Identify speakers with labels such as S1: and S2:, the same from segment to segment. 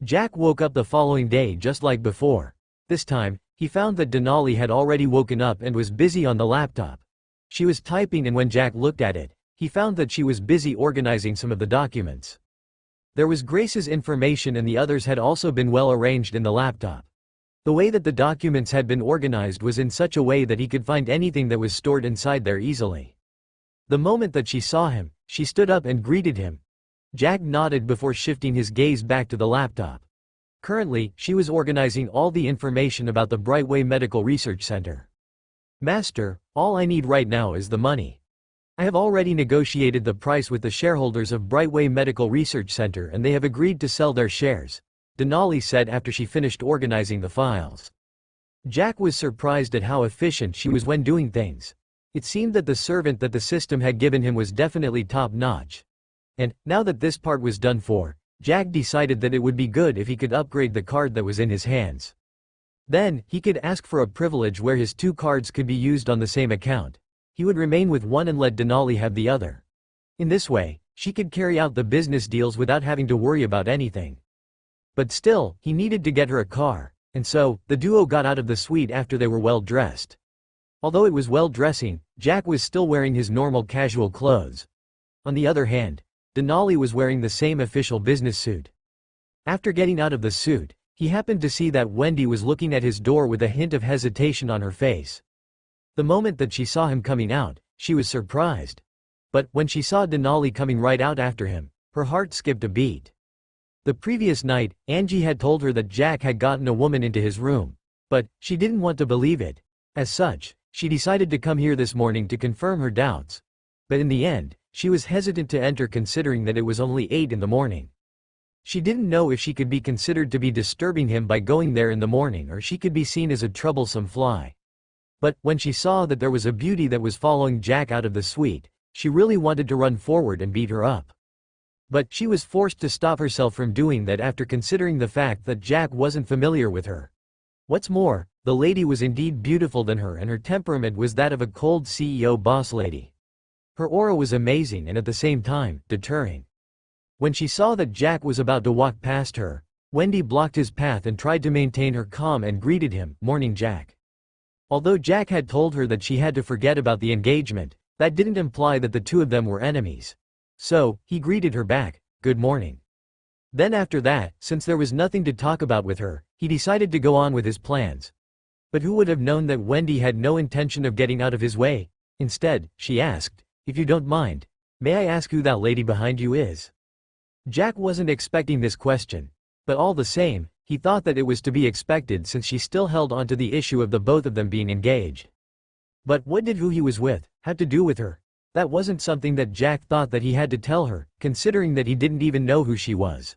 S1: Jack woke up the following day just like before. This time, he found that Denali had already woken up and was busy on the laptop. She was typing, and when Jack looked at it, he found that she was busy organizing some of the documents. There was Grace's information, and the others had also been well arranged in the laptop. The way that the documents had been organized was in such a way that he could find anything that was stored inside there easily. The moment that she saw him, she stood up and greeted him. Jack nodded before shifting his gaze back to the laptop. Currently, she was organizing all the information about the Brightway Medical Research Center. "Master, all I need right now is the money. I have already negotiated the price with the shareholders of Brightway Medical Research Center, and they have agreed to sell their shares," Denali said after she finished organizing the files. Jack was surprised at how efficient she was when doing things. It seemed that the servant that the system had given him was definitely top-notch. And, now that this part was done for, Jack decided that it would be good if he could upgrade the card that was in his hands. Then, he could ask for a privilege where his two cards could be used on the same account. He would remain with one and let Denali have the other. In this way, she could carry out the business deals without having to worry about anything. But still, he needed to get her a car, and so, the duo got out of the suite after they were well dressed. Although it was well dressing, Jack was still wearing his normal casual clothes. On the other hand, Denali was wearing the same official business suit. After getting out of the suit, he happened to see that Wendy was looking at his door with a hint of hesitation on her face. The moment that she saw him coming out, she was surprised. But when she saw Denali coming right out after him, her heart skipped a beat. The previous night, Angie had told her that Jack had gotten a woman into his room. But she didn't want to believe it. As such, she decided to come here this morning to confirm her doubts. But in the end, she was hesitant to enter considering that it was only 8 in the morning. She didn't know if she could be considered to be disturbing him by going there in the morning, or she could be seen as a troublesome fly. But when she saw that there was a beauty that was following Jack out of the suite, she really wanted to run forward and beat her up. But she was forced to stop herself from doing that after considering the fact that Jack wasn't familiar with her. What's more, the lady was indeed beautiful than her, and her temperament was that of a cold CEO boss lady. Her aura was amazing and at the same time, deterring. When she saw that Jack was about to walk past her, Wendy blocked his path and tried to maintain her calm and greeted him, "Morning, Jack." Although Jack had told her that she had to forget about the engagement, that didn't imply that the two of them were enemies. So, he greeted her back, "Good morning." Then after that, since there was nothing to talk about with her, he decided to go on with his plans. But who would have known that Wendy had no intention of getting out of his way? Instead, she asked, "If you don't mind, may I ask who that lady behind you is?" Jack wasn't expecting this question. But all the same, he thought that it was to be expected since she still held on to the issue of the both of them being engaged. But what did who he was with have to do with her? That wasn't something that Jack thought that he had to tell her, considering that he didn't even know who she was.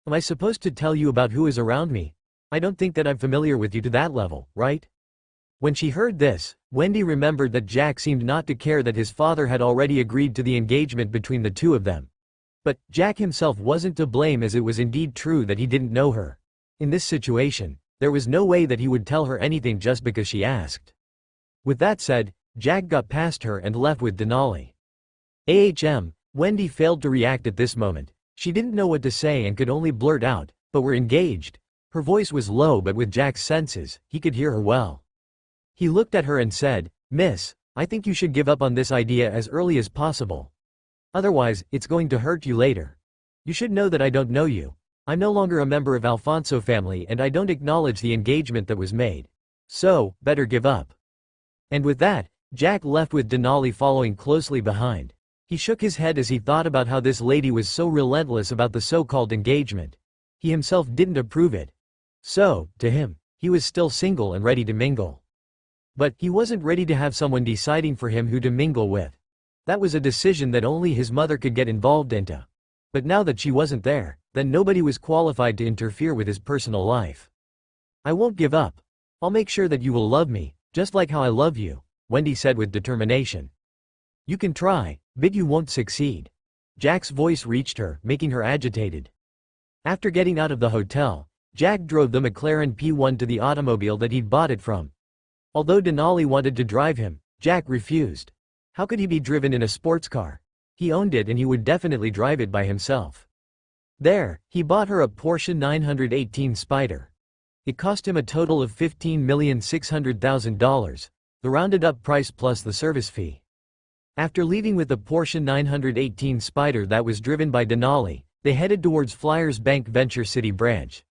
S1: "Am I supposed to tell you about who is around me? I don't think that I'm familiar with you to that level, right?" When she heard this, Wendy remembered that Jack seemed not to care that his father had already agreed to the engagement between the two of them. But Jack himself wasn't to blame, as it was indeed true that he didn't know her. In this situation, there was no way that he would tell her anything just because she asked. With that said, Jack got past her and left with Denali. Wendy failed to react at this moment. She didn't know what to say and could only blurt out, "But we're engaged." Her voice was low, but with Jack's senses, he could hear her well. He looked at her and said, "Miss, I think you should give up on this idea as early as possible. Otherwise, it's going to hurt you later. You should know that I don't know you. I'm no longer a member of Alfonso family, and I don't acknowledge the engagement that was made. So, better give up." And with that, Jack left with Denali following closely behind. He shook his head as he thought about how this lady was so relentless about the so-called engagement. He himself didn't approve it. So, to him, he was still single and ready to mingle. But he wasn't ready to have someone deciding for him who to mingle with. That was a decision that only his mother could get involved into. But now that she wasn't there, then nobody was qualified to interfere with his personal life. "I won't give up. I'll make sure that you will love me, just like how I love you," Wendy said with determination. "You can try, but you won't succeed." Jack's voice reached her, making her agitated. After getting out of the hotel, Jack drove the McLaren P1 to the automobile that he'd bought it from. Although Denali wanted to drive him, Jack refused. How could he be driven in a sports car? He owned it and he would definitely drive it by himself. There, he bought her a Porsche 918 Spider. It cost him a total of $15,600,000, the rounded-up price plus the service fee. After leaving with the Porsche 918 Spider that was driven by Denali, they headed towards Flyers Bank Venture City branch.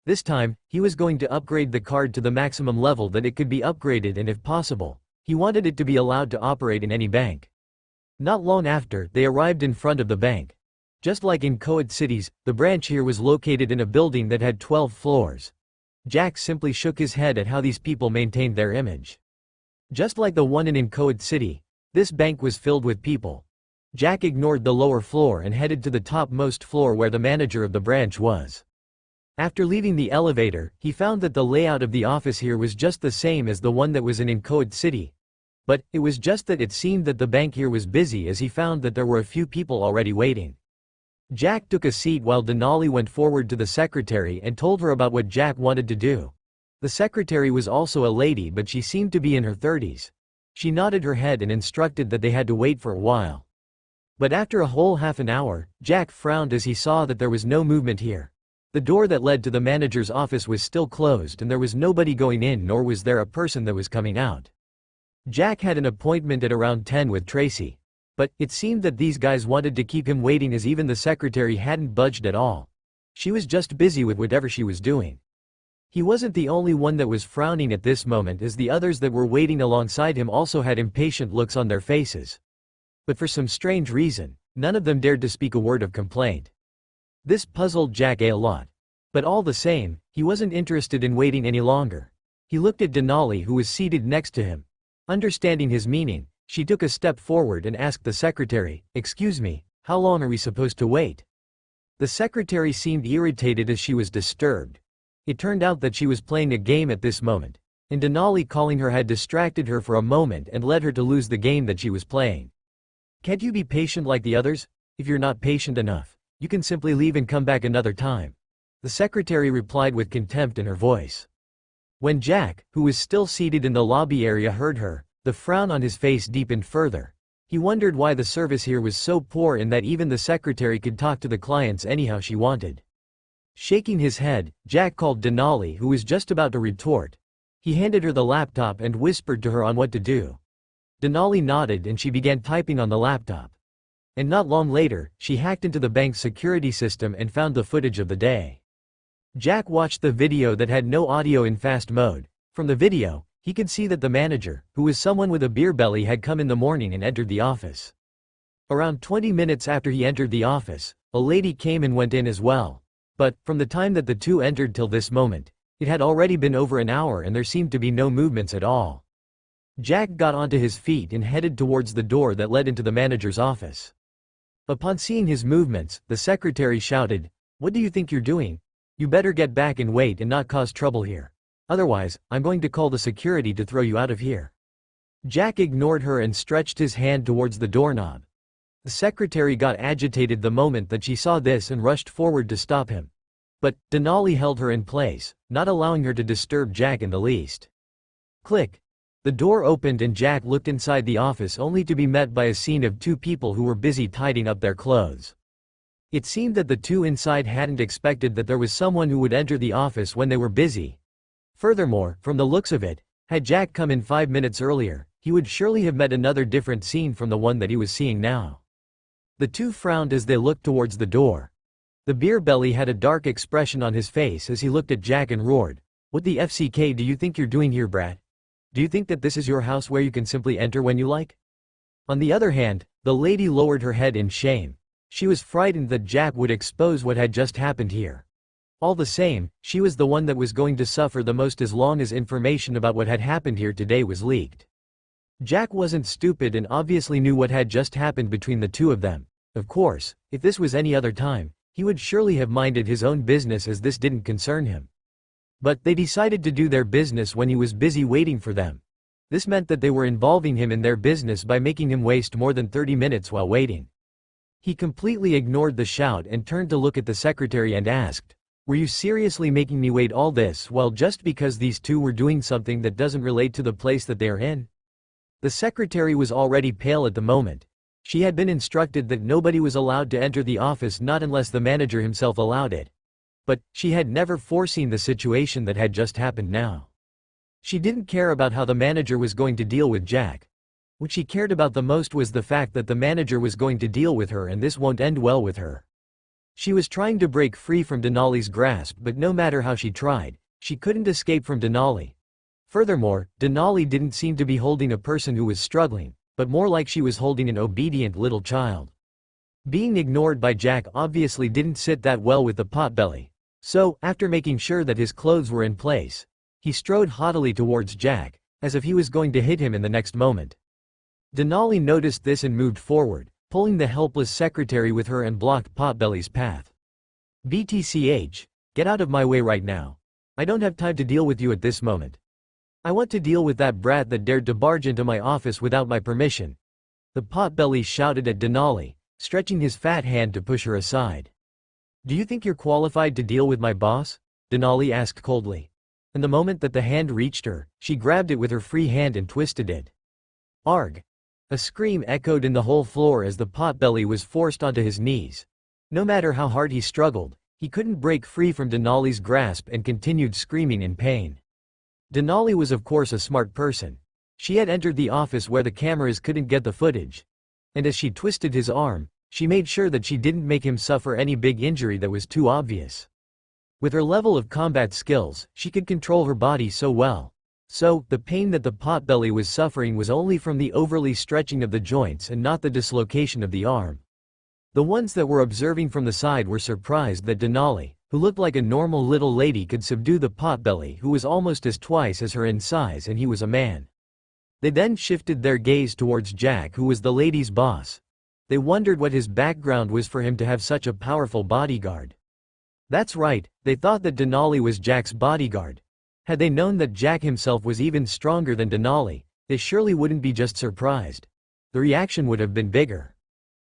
S1: This time, he was going to upgrade the card to the maximum level that it could be upgraded, and if possible, he wanted it to be allowed to operate in any bank. Not long after, they arrived in front of the bank. Just like in co-ed cities, the branch here was located in a building that had 12 floors. Jack simply shook his head at how these people maintained their image. Just like the one in Enco City, this bank was filled with people. Jack ignored the lower floor and headed to the topmost floor where the manager of the branch was. After leaving the elevator, he found that the layout of the office here was just the same as the one that was in Enco City. But, it was just that it seemed that the bank here was busy, as he found that there were a few people already waiting. Jack took a seat while Denali went forward to the secretary and told her about what Jack wanted to do. The secretary was also a lady, but she seemed to be in her 30s. She nodded her head and instructed that they had to wait for a while. But after a whole half an hour, Jack frowned as he saw that there was no movement here. The door that led to the manager's office was still closed and there was nobody going in, nor was there a person that was coming out. Jack had an appointment at around 10 with Tracy. But, it seemed that these guys wanted to keep him waiting, as even the secretary hadn't budged at all. She was just busy with whatever she was doing. He wasn't the only one that was frowning at this moment, as the others that were waiting alongside him also had impatient looks on their faces. But for some strange reason, none of them dared to speak a word of complaint. This puzzled Jack a lot. But all the same, he wasn't interested in waiting any longer. He looked at Denali, who was seated next to him. Understanding his meaning, she took a step forward and asked the secretary, "Excuse me, how long are we supposed to wait?" The secretary seemed irritated as she was disturbed. It turned out that she was playing a game at this moment, and Denali calling her had distracted her for a moment and led her to lose the game that she was playing. "Can't you be patient like the others? If you're not patient enough, you can simply leave and come back another time," the secretary replied with contempt in her voice. When Jack, who was still seated in the lobby area, heard her, the frown on his face deepened further. He wondered why the service here was so poor in that even the secretary could talk to the clients anyhow she wanted. Shaking his head, Jack called Denali, who was just about to retort. He handed her the laptop and whispered to her on what to do. Denali nodded and she began typing on the laptop. And not long later, she hacked into the bank's security system and found the footage of the day. Jack watched the video that had no audio in fast mode. From the video, he could see that the manager, who was someone with a beer belly, had come in the morning and entered the office. Around 20 minutes after he entered the office, a lady came and went in as well. But, from the time that the two entered till this moment, it had already been over an hour and there seemed to be no movements at all. Jack got onto his feet and headed towards the door that led into the manager's office. Upon seeing his movements, the secretary shouted, "What do you think you're doing? You better get back and wait and not cause trouble here. Otherwise, I'm going to call the security to throw you out of here." Jack ignored her and stretched his hand towards the doorknob. The secretary got agitated the moment that she saw this and rushed forward to stop him. But, Denali held her in place, not allowing her to disturb Jack in the least. Click. The door opened and Jack looked inside the office, only to be met by a scene of two people who were busy tidying up their clothes. It seemed that the two inside hadn't expected that there was someone who would enter the office when they were busy. Furthermore, from the looks of it, had Jack come in 5 minutes earlier, he would surely have met another different scene from the one that he was seeing now. The two frowned as they looked towards the door. The beer belly had a dark expression on his face as he looked at Jack and roared, "What the FCK do you think you're doing here, brat? Do you think that this is your house where you can simply enter when you like?" On the other hand, the lady lowered her head in shame. She was frightened that Jack would expose what had just happened here. All the same, she was the one that was going to suffer the most as long as information about what had happened here today was leaked. Jack wasn't stupid and obviously knew what had just happened between the two of them. Of course, if this was any other time, he would surely have minded his own business, as this didn't concern him. But they decided to do their business when he was busy waiting for them. This meant that they were involving him in their business by making him waste more than 30 minutes while waiting. He completely ignored the shout and turned to look at the secretary and asked, "Were you seriously making me wait all this while just because these two were doing something that doesn't relate to the place that they are in?" The secretary was already pale at the moment. She had been instructed that nobody was allowed to enter the office not unless the manager himself allowed it. But, she had never foreseen the situation that had just happened now. She didn't care about how the manager was going to deal with Jack. What she cared about the most was the fact that the manager was going to deal with her and this won't end well with her. She was trying to break free from Denali's grasp, but no matter how she tried, she couldn't escape from Denali. Furthermore, Denali didn't seem to be holding a person who was struggling, but more like she was holding an obedient little child. Being ignored by Jack obviously didn't sit that well with the potbelly. So, after making sure that his clothes were in place, he strode haughtily towards Jack, as if he was going to hit him in the next moment. Denali noticed this and moved forward, pulling the helpless secretary with her and blocked Potbelly's path. "BTCH, get out of my way right now. I don't have time to deal with you at this moment. I want to deal with that brat that dared to barge into my office without my permission." The Potbelly shouted at Denali, stretching his fat hand to push her aside. "Do you think you're qualified to deal with my boss?" Denali asked coldly. And the moment that the hand reached her, she grabbed it with her free hand and twisted it. "Arg!" A scream echoed in the whole floor as the potbelly was forced onto his knees. No matter how hard he struggled, he couldn't break free from Denali's grasp and continued screaming in pain. Denali was of course a smart person. She had entered the office where the cameras couldn't get the footage. And as she twisted his arm, she made sure that she didn't make him suffer any big injury that was too obvious. With her level of combat skills, she could control her body so well. So, the pain that the potbelly was suffering was only from the overly stretching of the joints and not the dislocation of the arm. The ones that were observing from the side were surprised that Denali, who looked like a normal little lady, could subdue the potbelly who was almost as twice as her in size, and he was a man. They then shifted their gaze towards Jack, who was the lady's boss. They wondered what his background was for him to have such a powerful bodyguard. That's right, they thought that Denali was Jack's bodyguard. Had they known that Jack himself was even stronger than Denali, they surely wouldn't be just surprised. The reaction would have been bigger.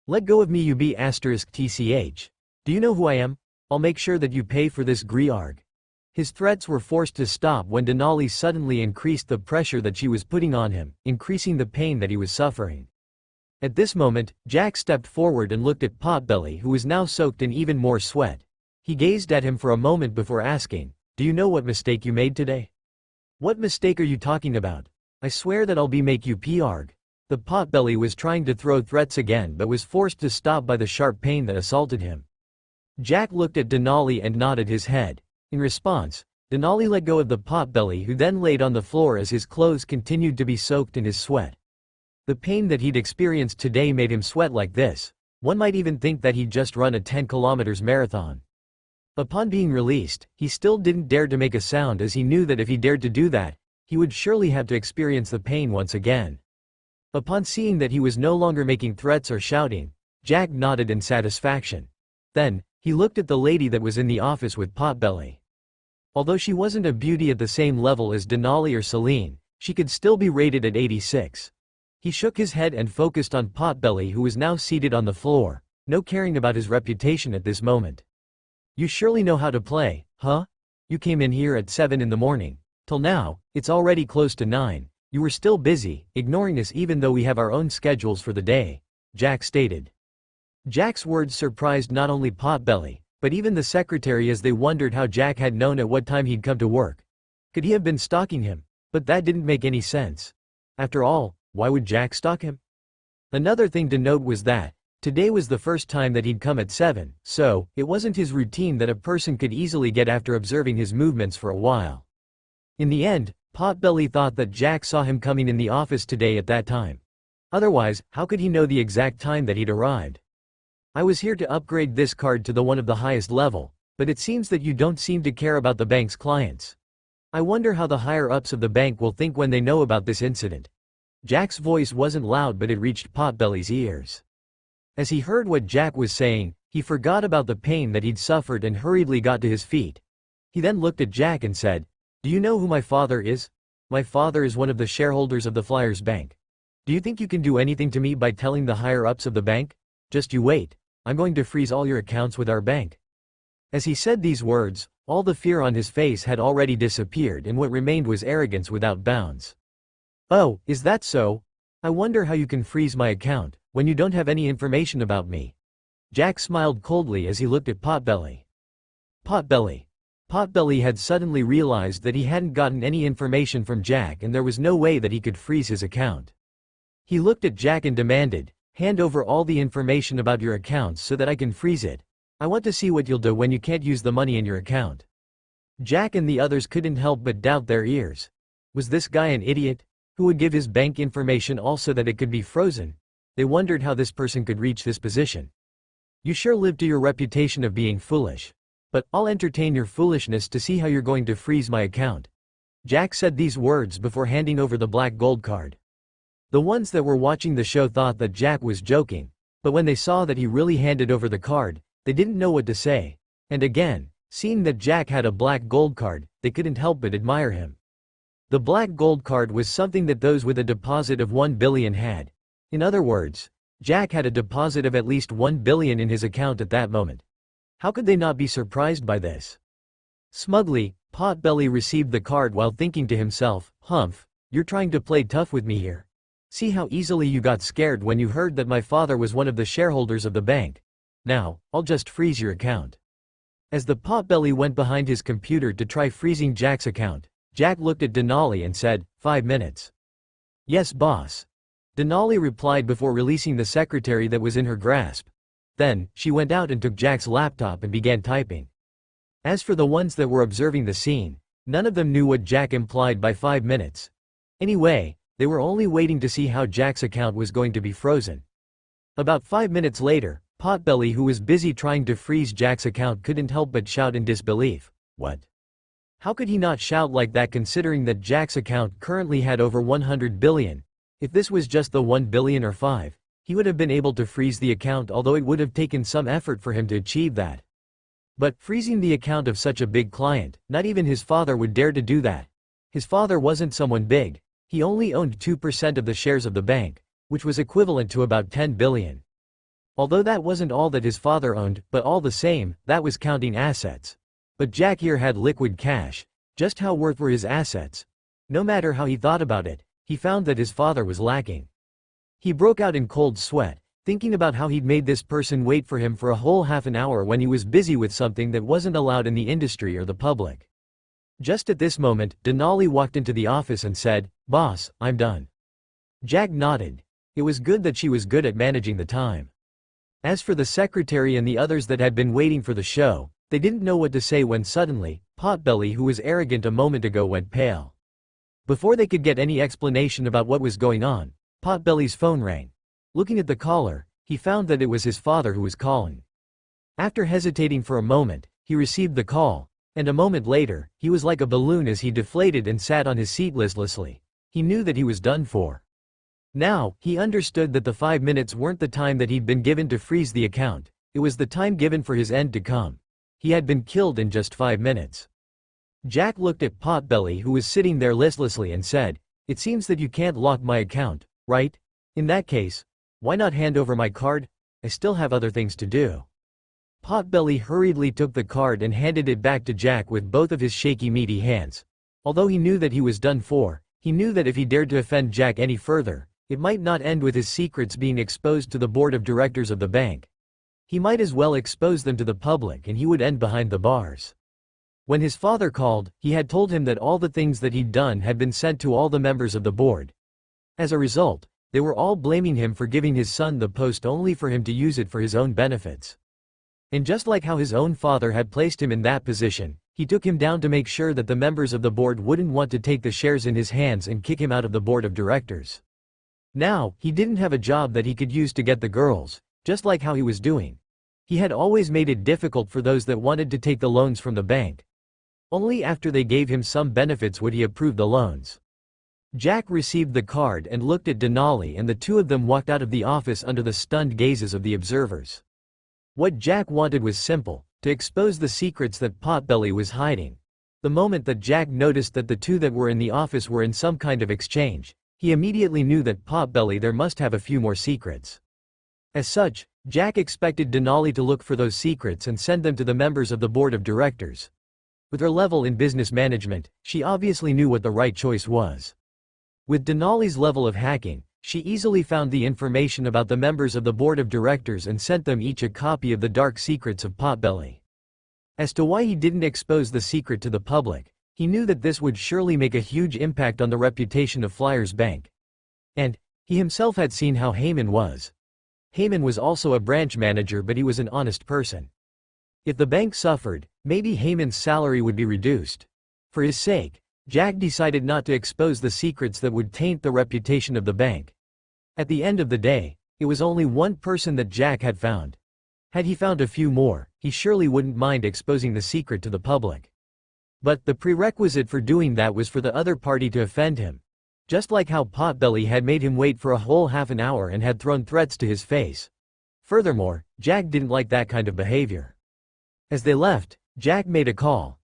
S1: "Let go of me, you B*TCH. Do you know who I am? I'll make sure that you pay for this Griarg." His threats were forced to stop when Denali suddenly increased the pressure that she was putting on him, increasing the pain that he was suffering. At this moment, Jack stepped forward and looked at Potbelly, who was now soaked in even more sweat. He gazed at him for a moment before asking, "Do you know what mistake you made today?" "What mistake are you talking about? I swear that I'll make you PRG." The potbelly was trying to throw threats again but was forced to stop by the sharp pain that assaulted him. Jack looked at Denali and nodded his head. In response, Denali let go of the potbelly, who then laid on the floor as his clothes continued to be soaked in his sweat. The pain that he'd experienced today made him sweat like this. One might even think that he'd just run a 10 kilometers marathon. Upon being released, he still didn't dare to make a sound, as he knew that if he dared to do that, he would surely have to experience the pain once again. Upon seeing that he was no longer making threats or shouting, Jack nodded in satisfaction. Then, he looked at the lady that was in the office with Potbelly. Although she wasn't a beauty at the same level as Denali or Celine, she could still be rated at 86. He shook his head and focused on Potbelly, who was now seated on the floor, no caring about his reputation at this moment. "You surely know how to play, huh? You came in here at 7 in the morning. Till now, it's already close to 9. You were still busy, ignoring us even though we have our own schedules for the day," Jack stated. Jack's words surprised not only Potbelly, but even the secretary, as they wondered how Jack had known at what time he'd come to work. Could he have been stalking him? But that didn't make any sense. After all, why would Jack stalk him? Another thing to note was that today was the first time that he'd come at 7, so it wasn't his routine that a person could easily get after observing his movements for a while. In the end, Potbelly thought that Jack saw him coming in the office today at that time. Otherwise, how could he know the exact time that he'd arrived? "I was here to upgrade this card to the one of the highest level, but it seems that you don't seem to care about the bank's clients. I wonder how the higher-ups of the bank will think when they know about this incident." Jack's voice wasn't loud, but it reached Potbelly's ears. As he heard what Jack was saying, he forgot about the pain that he'd suffered and hurriedly got to his feet. He then looked at Jack and said, "Do you know who my father is? My father is one of the shareholders of the Flyers Bank. Do you think you can do anything to me by telling the higher-ups of the bank? Just you wait. I'm going to freeze all your accounts with our bank." As he said these words, all the fear on his face had already disappeared and what remained was arrogance without bounds. "Oh, is that so? I wonder how you can freeze my account, when you don't have any information about me. Jack smiled coldly as he looked at Potbelly. Potbelly. Potbelly had suddenly realized that he hadn't gotten any information from Jack and there was no way that he could freeze his account. He looked at Jack and demanded, "Hand over all the information about your accounts so that I can freeze it. I want to see what you'll do when you can't use the money in your account." Jack and the others couldn't help but doubt their ears. Was this guy an idiot? Who would give his bank information all so that it could be frozen? They wondered how this person could reach this position. You sure live to your reputation of being foolish. But I'll entertain your foolishness to see how you're going to freeze my account. Jack said these words before handing over the black gold card. The ones that were watching the show thought that Jack was joking, but when they saw that he really handed over the card, they didn't know what to say. And again, seeing that Jack had a black gold card, they couldn't help but admire him. The black gold card was something that those with a deposit of 1 billion had. In other words, Jack had a deposit of at least 1 billion in his account at that moment. How could they not be surprised by this? Smugly, Potbelly received the card while thinking to himself, "Humph, you're trying to play tough with me here. See how easily you got scared when you heard that my father was one of the shareholders of the bank. Now, I'll just freeze your account." As the Potbelly went behind his computer to try freezing Jack's account, Jack looked at Denali and said, "5 minutes. "Yes, boss." Denali replied before releasing the secretary that was in her grasp. Then, she went out and took Jack's laptop and began typing. As for the ones that were observing the scene, none of them knew what Jack implied by 5 minutes. Anyway, they were only waiting to see how Jack's account was going to be frozen. About 5 minutes later, Potbelly, who was busy trying to freeze Jack's account, couldn't help but shout in disbelief. What? How could he not shout like that considering that Jack's account currently had over 100 billion? If this was just the 1 billion or 5, he would have been able to freeze the account, although it would have taken some effort for him to achieve that. But freezing the account of such a big client, not even his father would dare to do that. His father wasn't someone big. He only owned 2% of the shares of the bank, which was equivalent to about 10 billion. Although that wasn't all that his father owned, but all the same, that was counting assets. But Jack here had liquid cash. Just how worth were his assets? No matter how he thought about it, he found that his father was lacking. He broke out in cold sweat, thinking about how he'd made this person wait for him for a whole half an hour when he was busy with something that wasn't allowed in the industry or the public. Just at this moment, Denali walked into the office and said, "Boss, I'm done." Jack nodded. It was good that she was good at managing the time. As for the secretary and the others that had been waiting for the show, they didn't know what to say when suddenly, Potbelly, who was arrogant a moment ago, went pale. Before they could get any explanation about what was going on, Potbelly's phone rang. Looking at the caller, he found that it was his father who was calling. After hesitating for a moment, he received the call, and a moment later, he was like a balloon as he deflated and sat on his seat listlessly. He knew that he was done for. Now, he understood that the 5 minutes weren't the time that he'd been given to freeze the account, it was the time given for his end to come. He had been killed in just 5 minutes. Jack looked at Potbelly, who was sitting there listlessly, and said, "It seems that you can't lock my account, right? In that case, why not hand over my card? I still have other things to do." Potbelly hurriedly took the card and handed it back to Jack with both of his shaky meaty hands. Although he knew that he was done for, he knew that if he dared to offend Jack any further, it might not end with his secrets being exposed to the board of directors of the bank. He might as well expose them to the public and he would end behind the bars. When his father called, he had told him that all the things that he'd done had been sent to all the members of the board. As a result, they were all blaming him for giving his son the post only for him to use it for his own benefits. And just like how his own father had placed him in that position, he took him down to make sure that the members of the board wouldn't want to take the shares in his hands and kick him out of the board of directors. Now, he didn't have a job that he could use to get the girls, just like how he was doing. He had always made it difficult for those that wanted to take the loans from the bank. Only after they gave him some benefits would he approve the loans. Jack received the card and looked at Denali, and the two of them walked out of the office under the stunned gazes of the observers. What Jack wanted was simple: to expose the secrets that Potbelly was hiding. The moment that Jack noticed that the two that were in the office were in some kind of exchange, he immediately knew that Potbelly there must have a few more secrets. As such, Jack expected Denali to look for those secrets and send them to the members of the board of directors. With her level in business management, she obviously knew what the right choice was. With Denali's level of hacking, She easily found the information about the members of the board of directors and sent them each a copy of the dark secrets of Potbelly. As to why he didn't expose the secret to the public, he knew that this would surely make a huge impact on the reputation of Flyers Bank. And he himself had seen how Heyman was. Heyman was also a branch manager, but he was an honest person. If the bank suffered, maybe Heyman's salary would be reduced. For his sake, Jack decided not to expose the secrets that would taint the reputation of the bank. At the end of the day, it was only one person that Jack had found. Had he found a few more, he surely wouldn't mind exposing the secret to the public. But the prerequisite for doing that was for the other party to offend him. Just like how Potbelly had made him wait for a whole half an hour and had thrown threats to his face. Furthermore, Jack didn't like that kind of behavior. As they left, Jack made a call.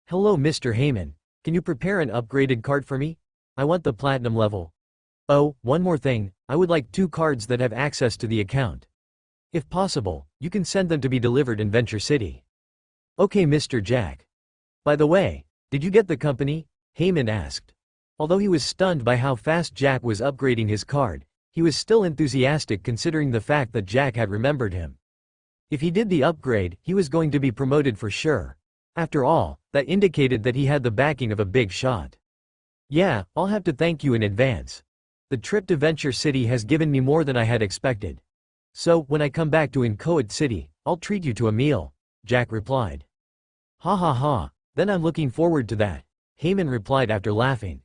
S1: "Hello Mr. Heyman, can you prepare an upgraded card for me? I want the platinum level. Oh, one more thing, I would like 2 cards that have access to the account. If possible, you can send them to be delivered in Venture City." "Okay Mr. Jack. By the way, did you get the company?" Heyman asked. Although he was stunned by how fast Jack was upgrading his card, he was still enthusiastic considering the fact that Jack had remembered him. If he did the upgrade, he was going to be promoted for sure. After all, that indicated that he had the backing of a big shot. "Yeah, I'll have to thank you in advance. The trip to Venture City has given me more than I had expected. So, when I come back to Enco City, I'll treat you to a meal," Jack replied. "Ha ha ha, then I'm looking forward to that," Heyman replied after laughing.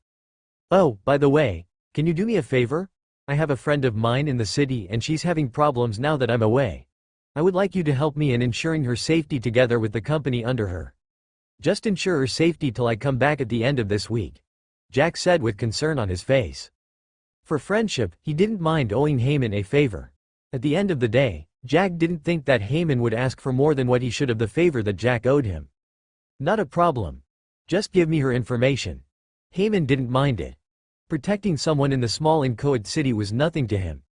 S1: "Oh, by the way, can you do me a favor? I have a friend of mine in the city and she's having problems now that I'm away. I would like you to help me in ensuring her safety together with the company under her. Just ensure her safety till I come back at the end of this week," Jack said with concern on his face. For friendship, he didn't mind owing Heyman a favor. At the end of the day, Jack didn't think that Heyman would ask for more than what he should of the favor that Jack owed him. "Not a problem. Just give me her information." Heyman didn't mind it. Protecting someone in the small Enco city was nothing to him.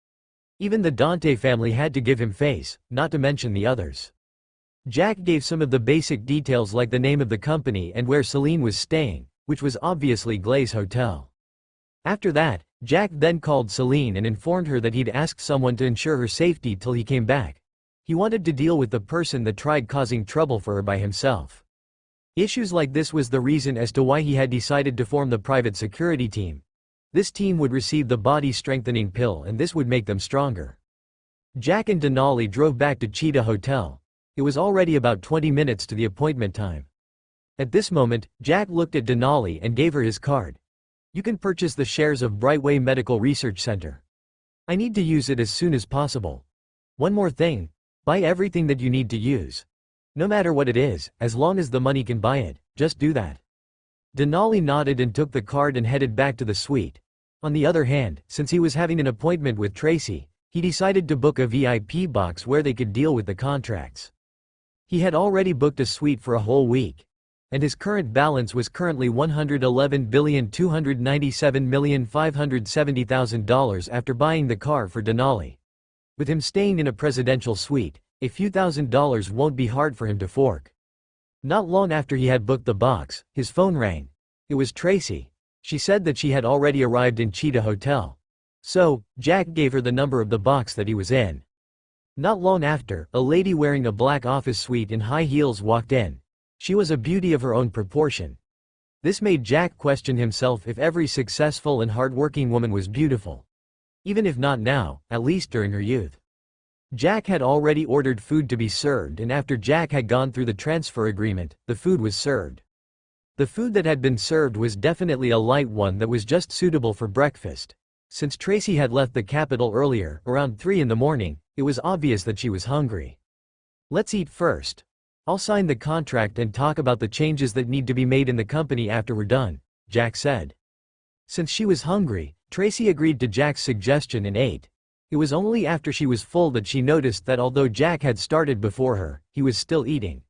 S1: Even the Dante family had to give him face, not to mention the others. Jack gave some of the basic details like the name of the company and where Celine was staying, which was obviously Glaze Hotel. After that, Jack then called Celine and informed her that he'd asked someone to ensure her safety till he came back. He wanted to deal with the person that tried causing trouble for her by himself. Issues like this was the reason as to why he had decided to form the private security team. This team would receive the body strengthening pill and this would make them stronger. Jack and Denali drove back to Cheetah Hotel. It was already about 20 minutes to the appointment time. At this moment, Jack looked at Denali and gave her his card. "You can purchase the shares of Brightway Medical Research Center. I need to use it as soon as possible. One more thing, buy everything that you need to use. No matter what it is, as long as the money can buy it, just do that." Denali nodded and took the card and headed back to the suite. On the other hand, since he was having an appointment with Tracy, he decided to book a VIP box where they could deal with the contracts. He had already booked a suite for a whole week. And his current balance was currently $111,297,570,000 after buying the car for Denali. With him staying in a presidential suite, a few $1,000s won't be hard for him to fork. Not long after he had booked the box, his phone rang. It was Tracy. She said that she had already arrived in Cheetah Hotel. So, Jack gave her the number of the box that he was in. Not long after, a lady wearing a black office suite and high heels walked in. She was a beauty of her own proportion. This made Jack question himself if every successful and hard-working woman was beautiful. Even if not now, at least during her youth. Jack had already ordered food to be served and after Jack had gone through the transfer agreement, the food was served. The food that had been served was definitely a light one that was just suitable for breakfast. Since Tracy had left the capital earlier, around 3 in the morning, it was obvious that she was hungry. "Let's eat first. I'll sign the contract and talk about the changes that need to be made in the company after we're done," Jack said. Since she was hungry, Tracy agreed to Jack's suggestion and ate. It was only after she was full that she noticed that although Jack had started before her, he was still eating.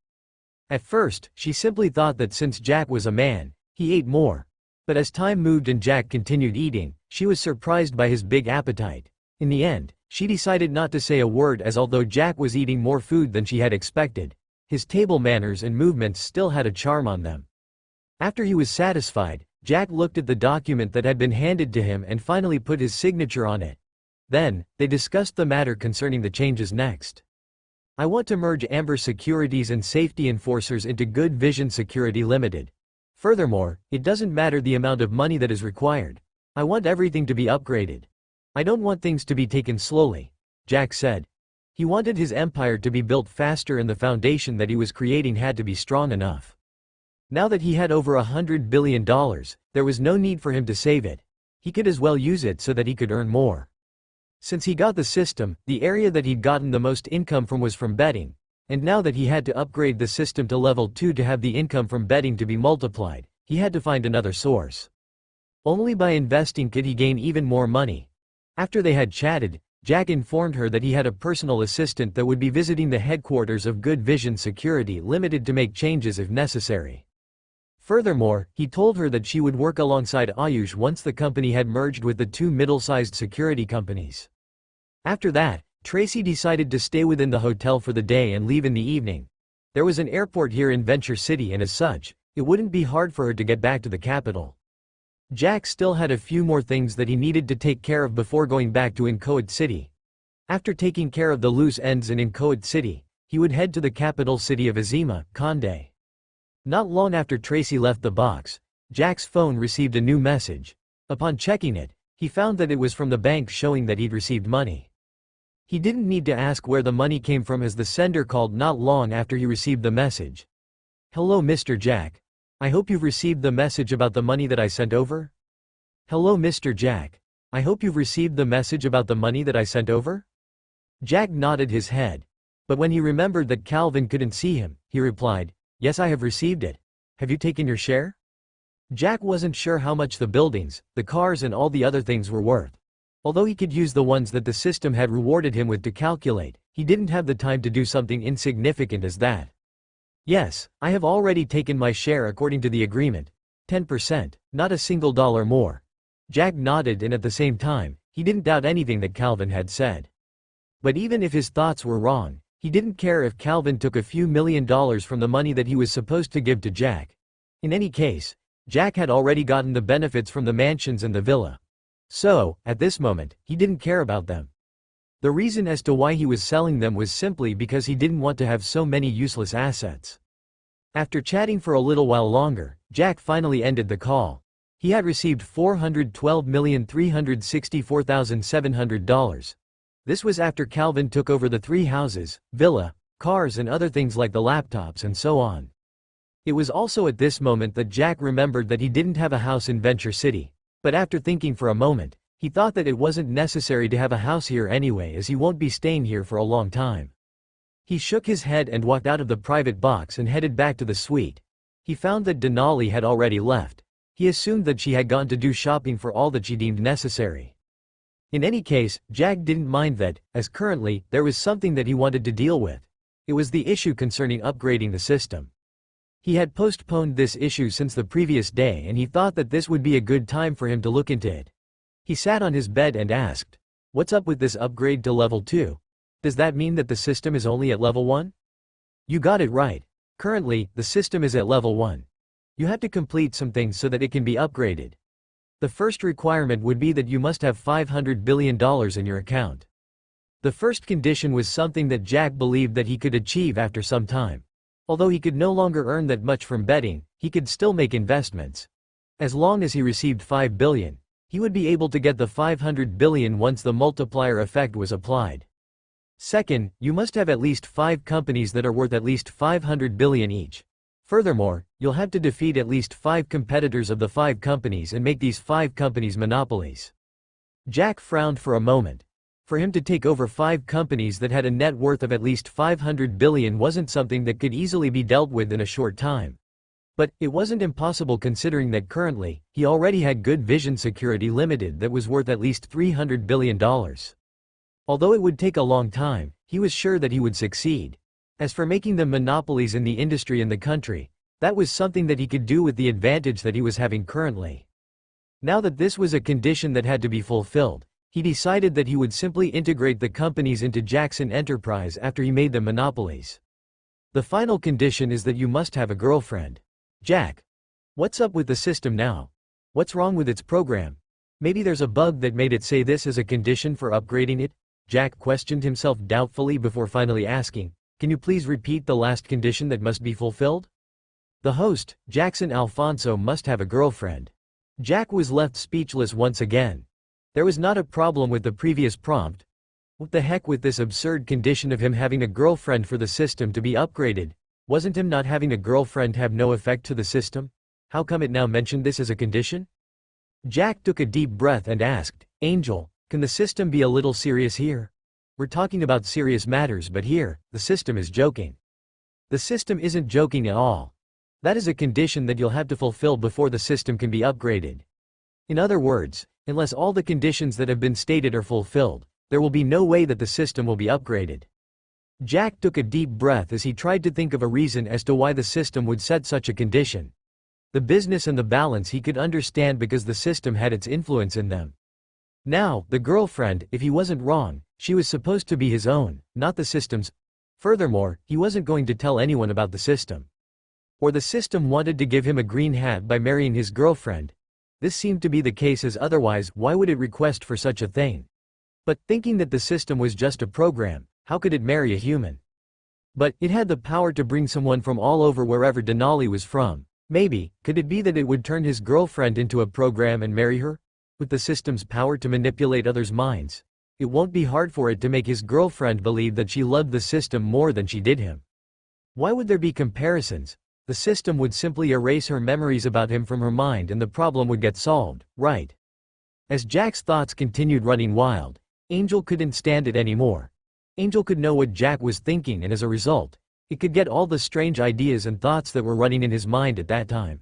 S1: At first, she simply thought that since Jack was a man, he ate more. But as time moved and Jack continued eating, she was surprised by his big appetite. In the end, she decided not to say a word as although Jack was eating more food than she had expected, his table manners and movements still had a charm on them. After he was satisfied, Jack looked at the document that had been handed to him and finally put his signature on it. Then, they discussed the matter concerning the changes next. I want to merge Amber Securities and Safety Enforcers into Good Vision Security Limited. Furthermore, it doesn't matter the amount of money that is required. I want everything to be upgraded. I don't want things to be taken slowly, Jack said. He wanted his empire to be built faster and the foundation that he was creating had to be strong enough. Now that he had over $100 billion, there was no need for him to save it. He could as well use it so that he could earn more. Since he got the system, the area that he'd gotten the most income from was from betting, and now that he had to upgrade the system to level 2 to have the income from betting to be multiplied, he had to find another source. Only by investing could he gain even more money. After they had chatted, Jack informed her that he had a personal assistant that would be visiting the headquarters of Good Vision Security Limited to make changes if necessary. Furthermore, he told her that she would work alongside Ayush once the company had merged with the two middle-sized security companies. After that, Tracy decided to stay within the hotel for the day and leave in the evening. There was an airport here in Venture City and as such, it wouldn't be hard for her to get back to the capital. Jack still had a few more things that he needed to take care of before going back to Enco City. After taking care of the loose ends in Enco City, he would head to the capital city of Azima, Conde. Not long after Tracy left the box, Jack's phone received a new message. Upon checking it, he found that it was from the bank showing that he'd received money. He didn't need to ask where the money came from as the sender called not long after he received the message. Hello Mr. Jack. I hope you've received the message about the money that I sent over? Hello Mr. Jack. I hope you've received the message about the money that I sent over? Jack nodded his head. But when he remembered that Calvin couldn't see him, he replied, Yes, I have received it. Have you taken your share? Jack wasn't sure how much the buildings, the cars and all the other things were worth. Although he could use the ones that the system had rewarded him with to calculate, he didn't have the time to do something insignificant as that. Yes, I have already taken my share according to the agreement. 10%, not a single dollar more. Jack nodded and at the same time, he didn't doubt anything that Calvin had said. But even if his thoughts were wrong, he didn't care if Calvin took a few $1 million from the money that he was supposed to give to Jack. In any case, Jack had already gotten the benefits from the mansions and the villa. So, at this moment, he didn't care about them. The reason as to why he was selling them was simply because he didn't want to have so many useless assets. After chatting for a little while longer, Jack finally ended the call. He had received $412,364,700. This was after Calvin took over the 3 houses, villa, cars and other things like the laptops and so on. It was also at this moment that Jack remembered that he didn't have a house in Venture City. But after thinking for a moment, he thought that it wasn't necessary to have a house here anyway as he won't be staying here for a long time. He shook his head and walked out of the private box and headed back to the suite. He found that Denali had already left. He assumed that she had gone to do shopping for all that she deemed necessary. In any case, Jack didn't mind that, as currently, there was something that he wanted to deal with. It was the issue concerning upgrading the system. He had postponed this issue since the previous day and he thought that this would be a good time for him to look into it. He sat on his bed and asked, What's up with this upgrade to level 2? Does that mean that the system is only at level 1? You got it right. Currently, the system is at level 1. You have to complete some things so that it can be upgraded. The first requirement would be that you must have $500 billion in your account. The first condition was something that Jack believed that he could achieve after some time. Although he could no longer earn that much from betting, he could still make investments. As long as he received $5 billion, he would be able to get the $500 billion once the multiplier effect was applied. Second, you must have at least 5 companies that are worth at least $500 billion each. Furthermore, you'll have to defeat at least 5 competitors of the 5 companies and make these 5 companies monopolies. Jack frowned for a moment. For him to take over 5 companies that had a net worth of at least $500 billion wasn't something that could easily be dealt with in a short time. But, it wasn't impossible considering that currently, he already had Good Vision Security Limited that was worth at least $300 billion. Although it would take a long time, he was sure that he would succeed. As for making them monopolies in the industry in the country, that was something that he could do with the advantage that he was having currently. Now that this was a condition that had to be fulfilled, he decided that he would simply integrate the companies into Jackson Enterprise after he made them monopolies. The final condition is that you must have a girlfriend. Jack. What's up with the system now? What's wrong with its program? Maybe there's a bug that made it say this as a condition for upgrading it? Jack questioned himself doubtfully before finally asking, "Can you please repeat the last condition that must be fulfilled?" The host, Jackson Alfonso, must have a girlfriend. Jack was left speechless once again. There was not a problem with the previous prompt. What the heck with this absurd condition of him having a girlfriend for the system to be upgraded? Wasn't him not having a girlfriend have no effect to the system? How come it now mentioned this as a condition? Jack took a deep breath and asked, "Angel, can the system be a little serious here? We're talking about serious matters, but here, the system is joking." The system isn't joking at all. That is a condition that you'll have to fulfill before the system can be upgraded. In other words, unless all the conditions that have been stated are fulfilled, there will be no way that the system will be upgraded. Jack took a deep breath as he tried to think of a reason as to why the system would set such a condition. The business and the balance he could understand because the system had its influence in them. Now, the girlfriend, if he wasn't wrong, she was supposed to be his own, not the system's. Furthermore, he wasn't going to tell anyone about the system. Or the system wanted to give him a green hat by marrying his girlfriend. This seemed to be the case, as otherwise, why would it request for such a thing? But, thinking that the system was just a program, how could it marry a human? But, it had the power to bring someone from all over wherever Denali was from. Maybe, could it be that it would turn his girlfriend into a program and marry her? With the system's power to manipulate others' minds, it won't be hard for it to make his girlfriend believe that she loved the system more than she did him. Why would there be comparisons? The system would simply erase her memories about him from her mind and the problem would get solved, right? As Jack's thoughts continued running wild, Angel couldn't stand it anymore. Angel could know what Jack was thinking, and as a result, it could get all the strange ideas and thoughts that were running in his mind at that time.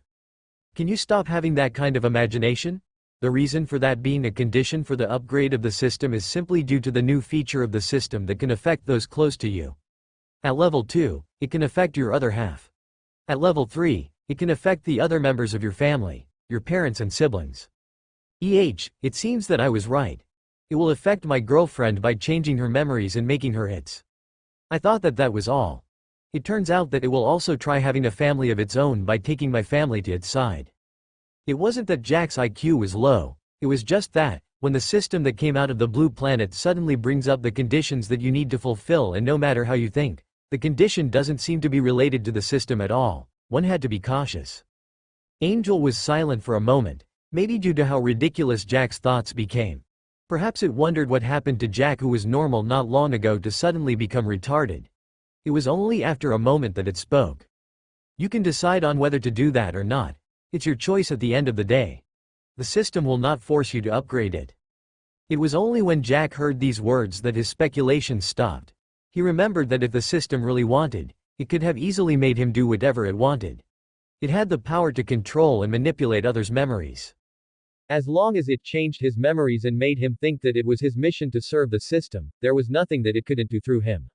S1: Can you stop having that kind of imagination? The reason for that being a condition for the upgrade of the system is simply due to the new feature of the system that can affect those close to you. At level 2, it can affect your other half. At level 3, it can affect the other members of your family, your parents and siblings. It seems that I was right. It will affect my girlfriend by changing her memories and making her its. I thought that that was all. It turns out that it will also try having a family of its own by taking my family to its side. It wasn't that Jack's IQ was low, it was just that, when the system that came out of the blue planet suddenly brings up the conditions that you need to fulfill, and no matter how you think, the condition doesn't seem to be related to the system at all, one had to be cautious. Angel was silent for a moment, maybe due to how ridiculous Jack's thoughts became. Perhaps it wondered what happened to Jack, who was normal not long ago, to suddenly become retarded. It was only after a moment that it spoke. You can decide on whether to do that or not. It's your choice at the end of the day. The system will not force you to upgrade it. It was only when Jack heard these words that his speculations stopped. He remembered that if the system really wanted, it could have easily made him do whatever it wanted. It had the power to control and manipulate others' memories. As long as it changed his memories and made him think that it was his mission to serve the system, there was nothing that it couldn't do through him.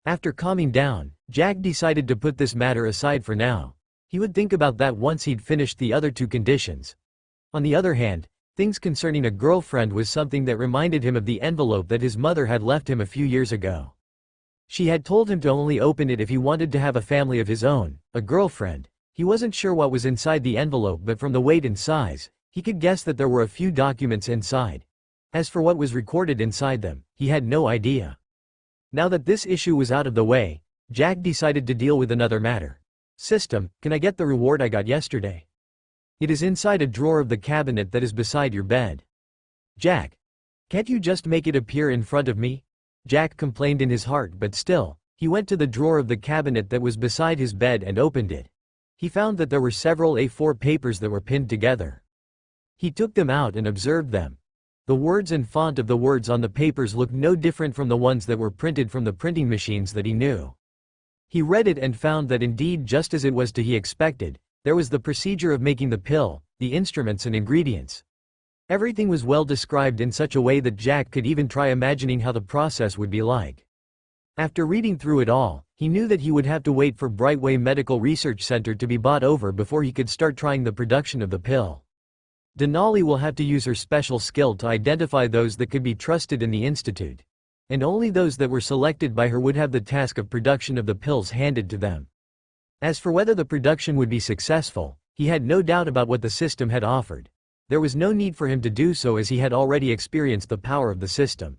S1: After calming down, Jack decided to put this matter aside for now. He would think about that once he'd finished the other two conditions. On the other hand, things concerning a girlfriend was something that reminded him of the envelope that his mother had left him a few years ago. She had told him to only open it if he wanted to have a family of his own, a girlfriend. He wasn't sure what was inside the envelope, but from the weight and size, he could guess that there were a few documents inside. As for what was recorded inside them, he had no idea. Now that this issue was out of the way, Jack decided to deal with another matter. System, can I get the reward I got yesterday? It is inside a drawer of the cabinet that is beside your bed. Jack, can't you just make it appear in front of me? Jack complained in his heart, but still, he went to the drawer of the cabinet that was beside his bed and opened it. He found that there were several A4 papers that were pinned together. He took them out and observed them. The words and font of the words on the papers looked no different from the ones that were printed from the printing machines that he knew. He read it and found that indeed, just as it was to he expected, there was the procedure of making the pill, the instruments and ingredients. Everything was well described in such a way that Jack could even try imagining how the process would be like. After reading through it all, he knew that he would have to wait for Brightway Medical Research Center to be bought over before he could start trying the production of the pill. Denali will have to use her special skill to identify those that could be trusted in the institute. And only those that were selected by her would have the task of production of the pills handed to them. As for whether the production would be successful, he had no doubt about what the system had offered. there was no need for him to do so as he had already experienced the power of the system.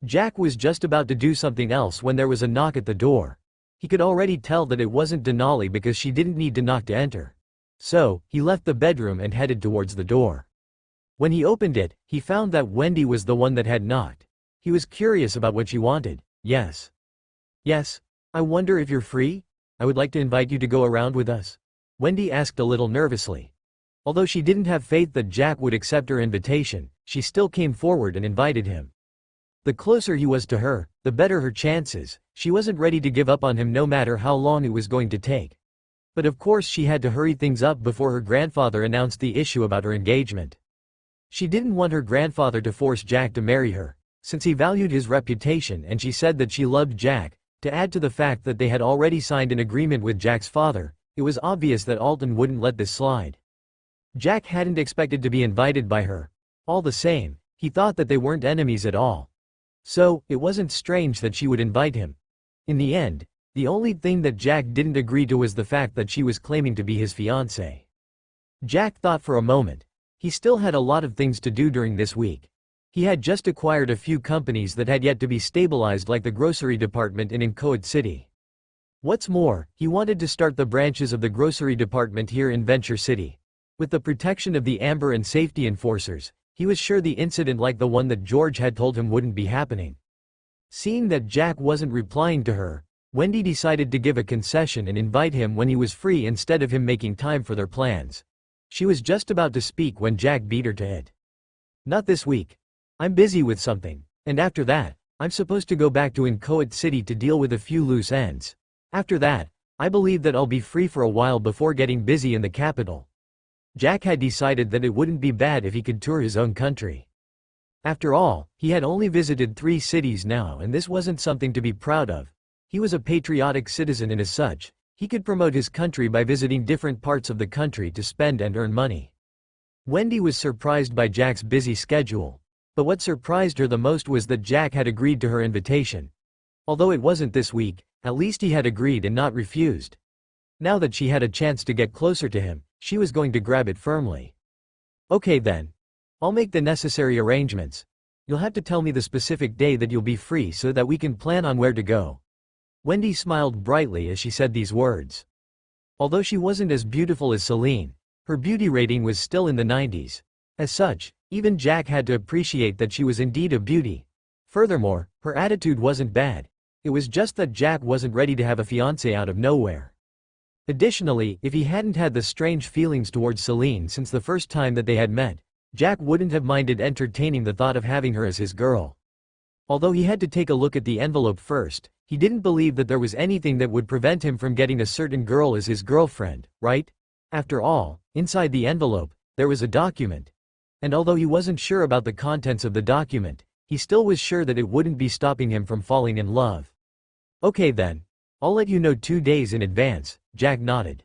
S1: Jack was just about to do something else when there was a knock at the door. He could already tell that it wasn't Denali because she didn't need to knock to enter. So, he left the bedroom and headed towards the door. When he opened it, he found that Wendy was the one that had knocked. He was curious about what she wanted. Yes. Yes. I wonder if you're free? I would like to invite you to go around with us. Wendy asked a little nervously. Although she didn't have faith that Jack would accept her invitation, she still came forward and invited him. The closer he was to her, the better her chances. She wasn't ready to give up on him no matter how long it was going to take. But of course she had to hurry things up before her grandfather announced the issue about her engagement. She didn't want her grandfather to force Jack to marry her, since he valued his reputation, and she said that she loved Jack. To add to the fact that they had already signed an agreement with Jack's father, it was obvious that Alton wouldn't let this slide. Jack hadn't expected to be invited by her. All the same, he thought that they weren't enemies at all. So, it wasn't strange that she would invite him. In the end, the only thing that Jack didn't agree to was the fact that she was claiming to be his fiancée. Jack thought for a moment. He still had a lot of things to do during this week. He had just acquired a few companies that had yet to be stabilized, like the grocery department in Enco City. What's more, he wanted to start the branches of the grocery department here in Venture City. With the protection of the Amber and safety enforcers, he was sure the incident like the one that George had told him wouldn't be happening. Seeing that Jack wasn't replying to her, Wendy decided to give a concession and invite him when he was free instead of him making time for their plans. She was just about to speak when Jack beat her to it. Not this week. I'm busy with something, and after that, I'm supposed to go back to Enco City to deal with a few loose ends. After that, I believe that I'll be free for a while before getting busy in the capital. Jack had decided that it wouldn't be bad if he could tour his own country. After all, he had only visited 3 cities now, and this wasn't something to be proud of. He was a patriotic citizen, and as such, he could promote his country by visiting different parts of the country to spend and earn money. Wendy was surprised by Jack's busy schedule, but what surprised her the most was that Jack had agreed to her invitation. Although it wasn't this week, at least he had agreed and not refused. Now that she had a chance to get closer to him, she was going to grab it firmly. Okay then. I'll make the necessary arrangements. You'll have to tell me the specific day that you'll be free so that we can plan on where to go. Wendy smiled brightly as she said these words. Although she wasn't as beautiful as Celine, her beauty rating was still in the 90s. As such, even Jack had to appreciate that she was indeed a beauty. Furthermore, her attitude wasn't bad. It was just that Jack wasn't ready to have a fiancé out of nowhere. Additionally, if he hadn't had the strange feelings towards Celine since the first time that they had met, Jack wouldn't have minded entertaining the thought of having her as his girl. Although he had to take a look at the envelope first, he didn't believe that there was anything that would prevent him from getting a certain girl as his girlfriend, right? After all, inside the envelope, there was a document. And although he wasn't sure about the contents of the document, he still was sure that it wouldn't be stopping him from falling in love. Okay then. I'll let you know 2 days in advance, Jack nodded.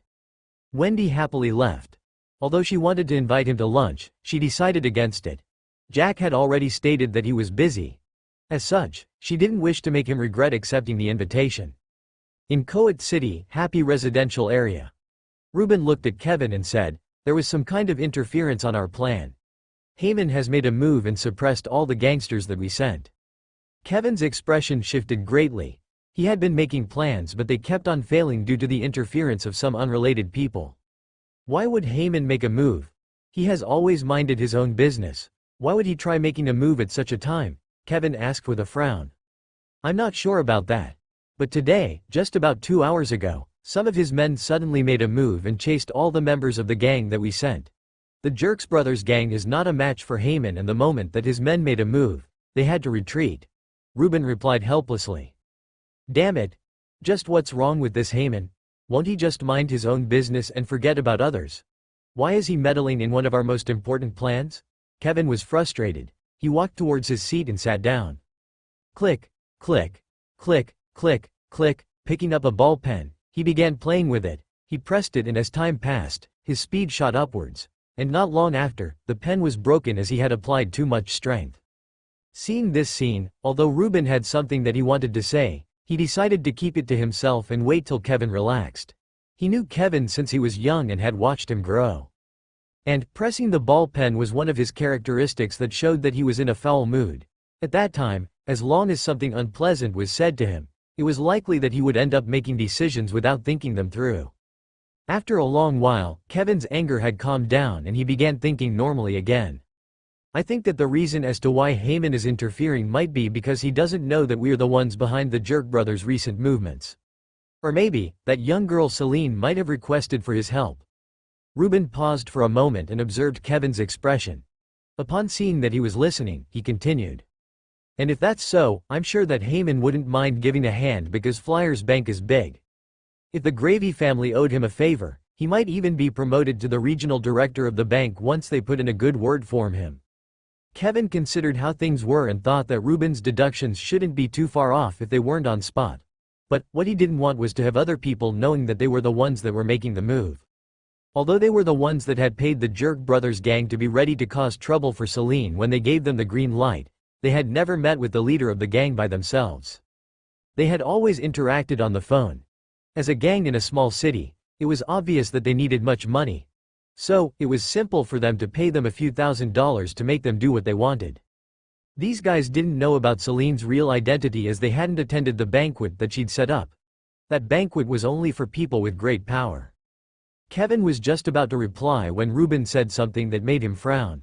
S1: Wendy happily left. Although she wanted to invite him to lunch, she decided against it. Jack had already stated that he was busy. As such, she didn't wish to make him regret accepting the invitation. In Enco City, happy residential area. Ruben looked at Kevin and said, there was some kind of interference on our plan. Heyman has made a move and suppressed all the gangsters that we sent. Kevin's expression shifted greatly. He had been making plans, but they kept on failing due to the interference of some unrelated people. Why would Heyman make a move? He has always minded his own business. Why would he try making a move at such a time? Kevin asked with a frown. I'm not sure about that. But today, just about 2 hours ago, some of his men suddenly made a move and chased all the members of the gang that we sent. The Jerks Brothers gang is not a match for Heyman, and the moment that his men made a move, they had to retreat. Ruben replied helplessly. Damn it. Just what's wrong with this Heyman? Won't he just mind his own business and forget about others? Why is he meddling in one of our most important plans? Kevin was frustrated. He walked towards his seat and sat down. Click, click, click, click, click, picking up a ball pen, he began playing with it. He pressed it, and as time passed, his speed shot upwards. And not long after, the pen was broken as he had applied too much strength. Seeing this scene, although Ruben had something that he wanted to say, he decided to keep it to himself and wait till Kevin relaxed. He knew Kevin since he was young and had watched him grow. And pressing the ball pen was one of his characteristics that showed that he was in a foul mood. At that time, as long as something unpleasant was said to him, it was likely that he would end up making decisions without thinking them through. After a long while, Kevin's anger had calmed down and he began thinking normally again. I think that the reason as to why Heyman is interfering might be because he doesn't know that we're the ones behind the Jerk brothers' recent movements. Or maybe, that young girl Celine might have requested for his help. Ruben paused for a moment and observed Kevin's expression. Upon seeing that he was listening, he continued. And if that's so, I'm sure that Heyman wouldn't mind giving a hand because Flyer's bank is big. If the Gravy family owed him a favor, he might even be promoted to the regional director of the bank once they put in a good word for him. Kevin considered how things were and thought that Ruben's deductions shouldn't be too far off if they weren't on spot. But, what he didn't want was to have other people knowing that they were the ones that were making the move. Although they were the ones that had paid the Jerk brothers gang to be ready to cause trouble for Celine when they gave them the green light, they had never met with the leader of the gang by themselves. They had always interacted on the phone. As a gang in a small city, it was obvious that they needed much money. So, it was simple for them to pay them a few $1,000s to make them do what they wanted. These guys didn't know about Celine's real identity as they hadn't attended the banquet that she'd set up. That banquet was only for people with great power. Kevin was just about to reply when Ruben said something that made him frown.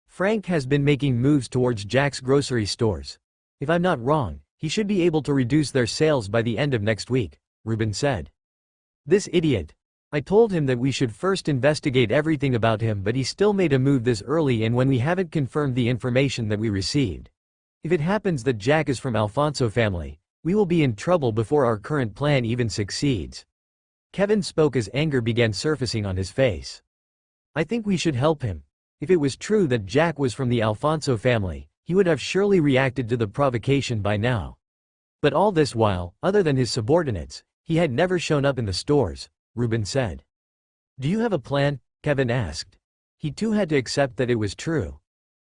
S1: Frank has been making moves towards Jack's grocery stores. If I'm not wrong, he should be able to reduce their sales by the end of next week, Ruben said. This idiot. I told him that we should first investigate everything about him, but he still made a move this early and when we haven't confirmed the information that we received. If it happens that Jack is from Alfonso family, we will be in trouble before our current plan even succeeds. Kevin spoke as anger began surfacing on his face. I think we should help him. If it was true that Jack was from the Alfonso family, he would have surely reacted to the provocation by now. But all this while, other than his subordinates, he had never shown up in the stores, Ruben said. Do you have a plan? Kevin asked. He too had to accept that it was true.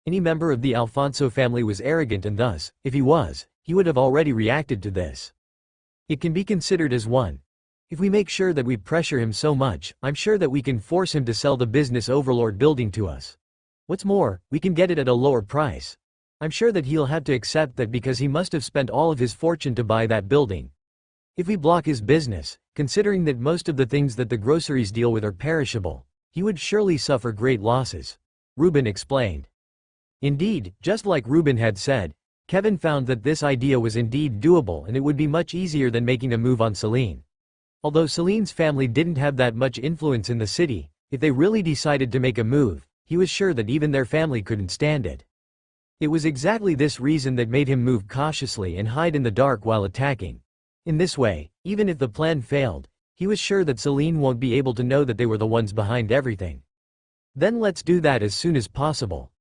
S1: Any member of the Alfonso family was arrogant and thus, if he was, he would have already reacted to this. It can be considered as one. If we make sure that we pressure him so much, I'm sure that we can force him to sell the business overlord building to us. What's more, we can get it at a lower price. I'm sure that he'll have to accept that because he must have spent all of his fortune to buy that building. If we block his business, considering that most of the things that the groceries deal with are perishable, he would surely suffer great losses, Ruben explained. Indeed, just like Ruben had said, Kevin found that this idea was indeed doable and it would be much easier than making a move on Celine. Although Celine's family didn't have that much influence in the city, if they really decided to make a move, he was sure that even their family couldn't stand it. It was exactly this reason that made him move cautiously and hide in the dark while attacking. In this way, even if the plan failed, he was sure that Celine won't be able to know that they were the ones behind everything. Then let's do that as soon as possible.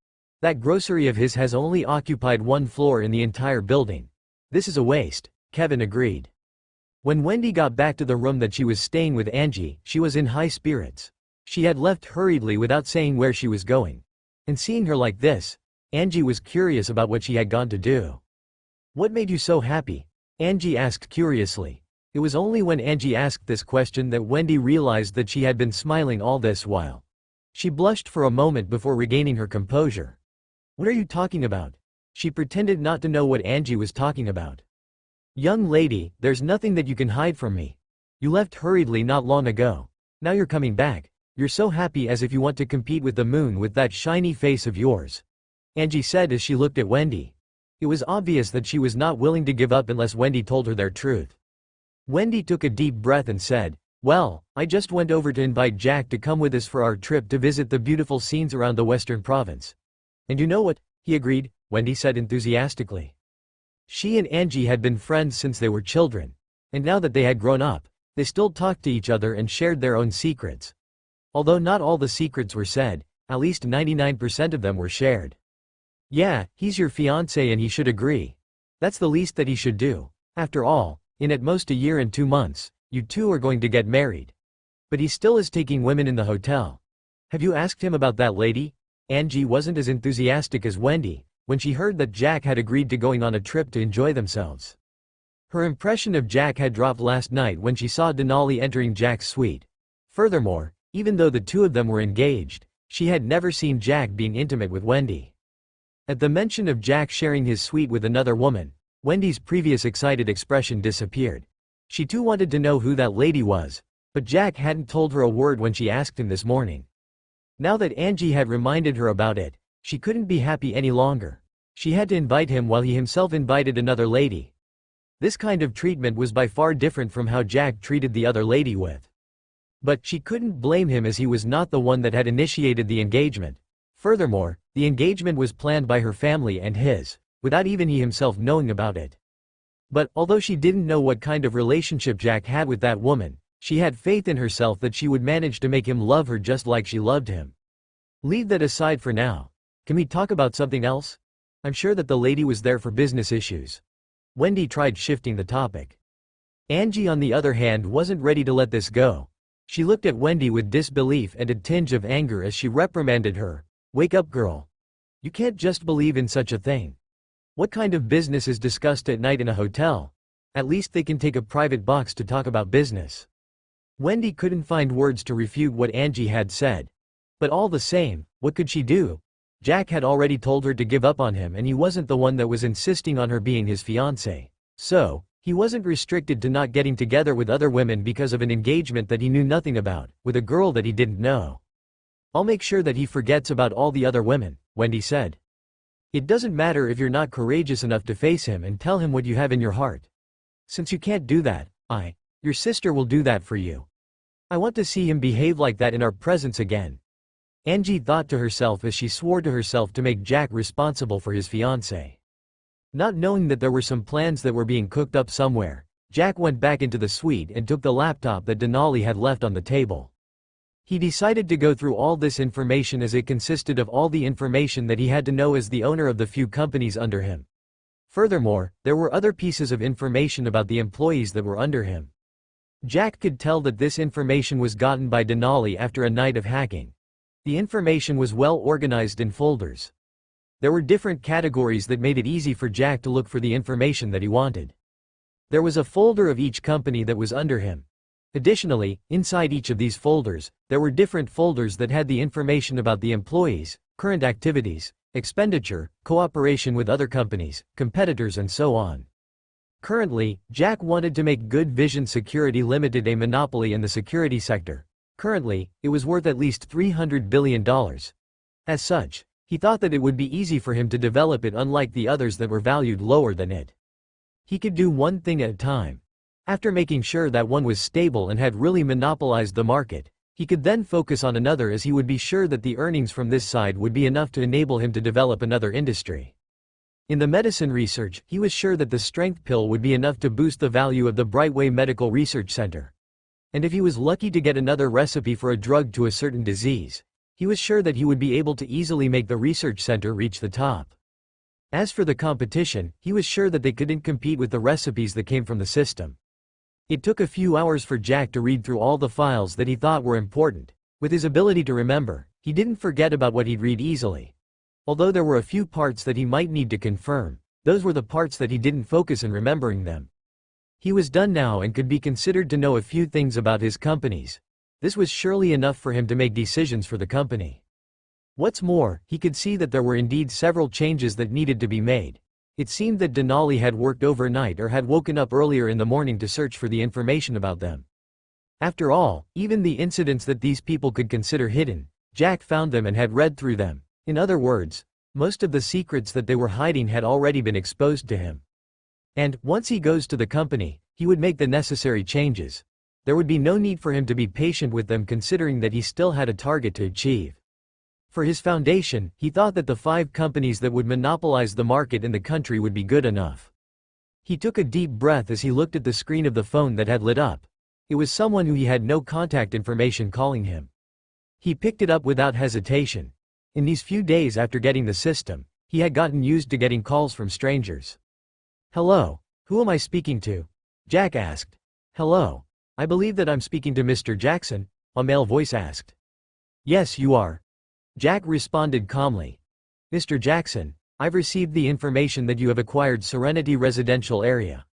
S1: That grocery of his has only occupied one floor in the entire building. This is a waste, Kevin agreed. When Wendy got back to the room that she was staying with Angie, she was in high spirits. She had left hurriedly without saying where she was going. And seeing her like this, Angie was curious about what she had gone to do. What made you so happy? Angie asked curiously. It was only when Angie asked this question that Wendy realized that she had been smiling all this while. She blushed for a moment before regaining her composure. What are you talking about? She pretended not to know what Angie was talking about. Young lady, there's nothing that you can hide from me. You left hurriedly not long ago. Now you're coming back. You're so happy as if you want to compete with the moon with that shiny face of yours. Angie said as she looked at Wendy. It was obvious that she was not willing to give up unless Wendy told her their truth. Wendy took a deep breath and said, well, I just went over to invite Jack to come with us for our trip to visit the beautiful scenes around the western province. And you know what? He agreed, Wendy said enthusiastically. She and Angie had been friends since they were children. And now that they had grown up, they still talked to each other and shared their own secrets. Although not all the secrets were said, at least 99% of them were shared. Yeah, he's your fiancé and he should agree. That's the least that he should do. After all, in at most a year and 2 months, you two are going to get married. But he still is taking women in the hotel. Have you asked him about that lady? Angie wasn't as enthusiastic as Wendy when she heard that Jack had agreed to going on a trip to enjoy themselves. Her impression of Jack had dropped last night when she saw Denali entering Jack's suite. Furthermore, even though the two of them were engaged, She had never seen Jack being intimate with Wendy. At the mention of Jack sharing his suite with another woman, Wendy's previous excited expression disappeared. She too wanted to know who that lady was, but Jack hadn't told her a word when she asked him this morning. Now that Angie had reminded her about it, she couldn't be happy any longer. She had to invite him while he himself invited another lady. This kind of treatment was by far different from how Jack treated the other lady with. But she couldn't blame him as he was not the one that had initiated the engagement. Furthermore, the engagement was planned by her family and his, without even he himself knowing about it. But, although she didn't know what kind of relationship Jack had with that woman, she had faith in herself that she would manage to make him love her just like she loved him. Leave that aside for now. Can we talk about something else? I'm sure that the lady was there for business issues. Wendy tried shifting the topic. Angie on the other hand wasn't ready to let this go. She looked at Wendy with disbelief and a tinge of anger as she reprimanded her. Wake up, girl. You can't just believe in such a thing. What kind of business is discussed at night in a hotel? At least they can take a private box to talk about business. Wendy couldn't find words to refute what Angie had said. But all the same, what could she do? Jack had already told her to give up on him and he wasn't the one that was insisting on her being his fiancée. So, he wasn't restricted to not getting together with other women because of an engagement that he knew nothing about, with a girl that he didn't know. I'll make sure that he forgets about all the other women, Wendy said. It doesn't matter if you're not courageous enough to face him and tell him what you have in your heart. Since you can't do that, your sister will do that for you. I want to see him behave like that in our presence again. Angie thought to herself as she swore to herself to make Jack responsible for his fiancée. Not knowing that there were some plans that were being cooked up somewhere, Jack went back into the suite and took the laptop that Denali had left on the table. He decided to go through all this information as it consisted of all the information that he had to know as the owner of the few companies under him. Furthermore, there were other pieces of information about the employees that were under him. Jack could tell that this information was gotten by Denali after a night of hacking. The information was well organized in folders. There were different categories that made it easy for Jack to look for the information that he wanted. There was a folder of each company that was under him. Additionally, inside each of these folders, there were different folders that had the information about the employees, current activities, expenditure, cooperation with other companies, competitors and so on. Currently, Jack wanted to make Good Vision Security Limited a monopoly in the security sector. Currently, it was worth at least $300 billion. As such, he thought that it would be easy for him to develop it unlike the others that were valued lower than it. He could do one thing at a time. After making sure that one was stable and had really monopolized the market, he could then focus on another as he would be sure that the earnings from this side would be enough to enable him to develop another industry. In the medicine research, he was sure that the strength pill would be enough to boost the value of the Brightway Medical Research Center. And if he was lucky to get another recipe for a drug to a certain disease, he was sure that he would be able to easily make the research center reach the top. As for the competition, he was sure that they couldn't compete with the recipes that came from the system. It took a few hours for Jack to read through all the files that he thought were important. With his ability to remember, he didn't forget about what he'd read easily. Although there were a few parts that he might need to confirm, those were the parts that he didn't focus in remembering them. He was done now and could be considered to know a few things about his companies. This was surely enough for him to make decisions for the company. What's more, he could see that there were indeed several changes that needed to be made. It seemed that Denali had worked overnight or had woken up earlier in the morning to search for the information about them. After all, even the incidents that these people could consider hidden, Jack found them and had read through them. In other words, most of the secrets that they were hiding had already been exposed to him. And, once he goes to the company, he would make the necessary changes. There would be no need for him to be patient with them considering that he still had a target to achieve. For his foundation, he thought that the 5 companies that would monopolize the market in the country would be good enough. He took a deep breath as he looked at the screen of the phone that had lit up. It was someone who he had no contact information calling him. He picked it up without hesitation. In these few days after getting the system, he had gotten used to getting calls from strangers. "Hello, who am I speaking to?" Jack asked. "Hello. I believe that I'm speaking to Mr. Jackson," a male voice asked. "Yes, you are." Jack responded calmly. "Mr. Jackson, I've received the information that you have acquired Serenity Residential Area.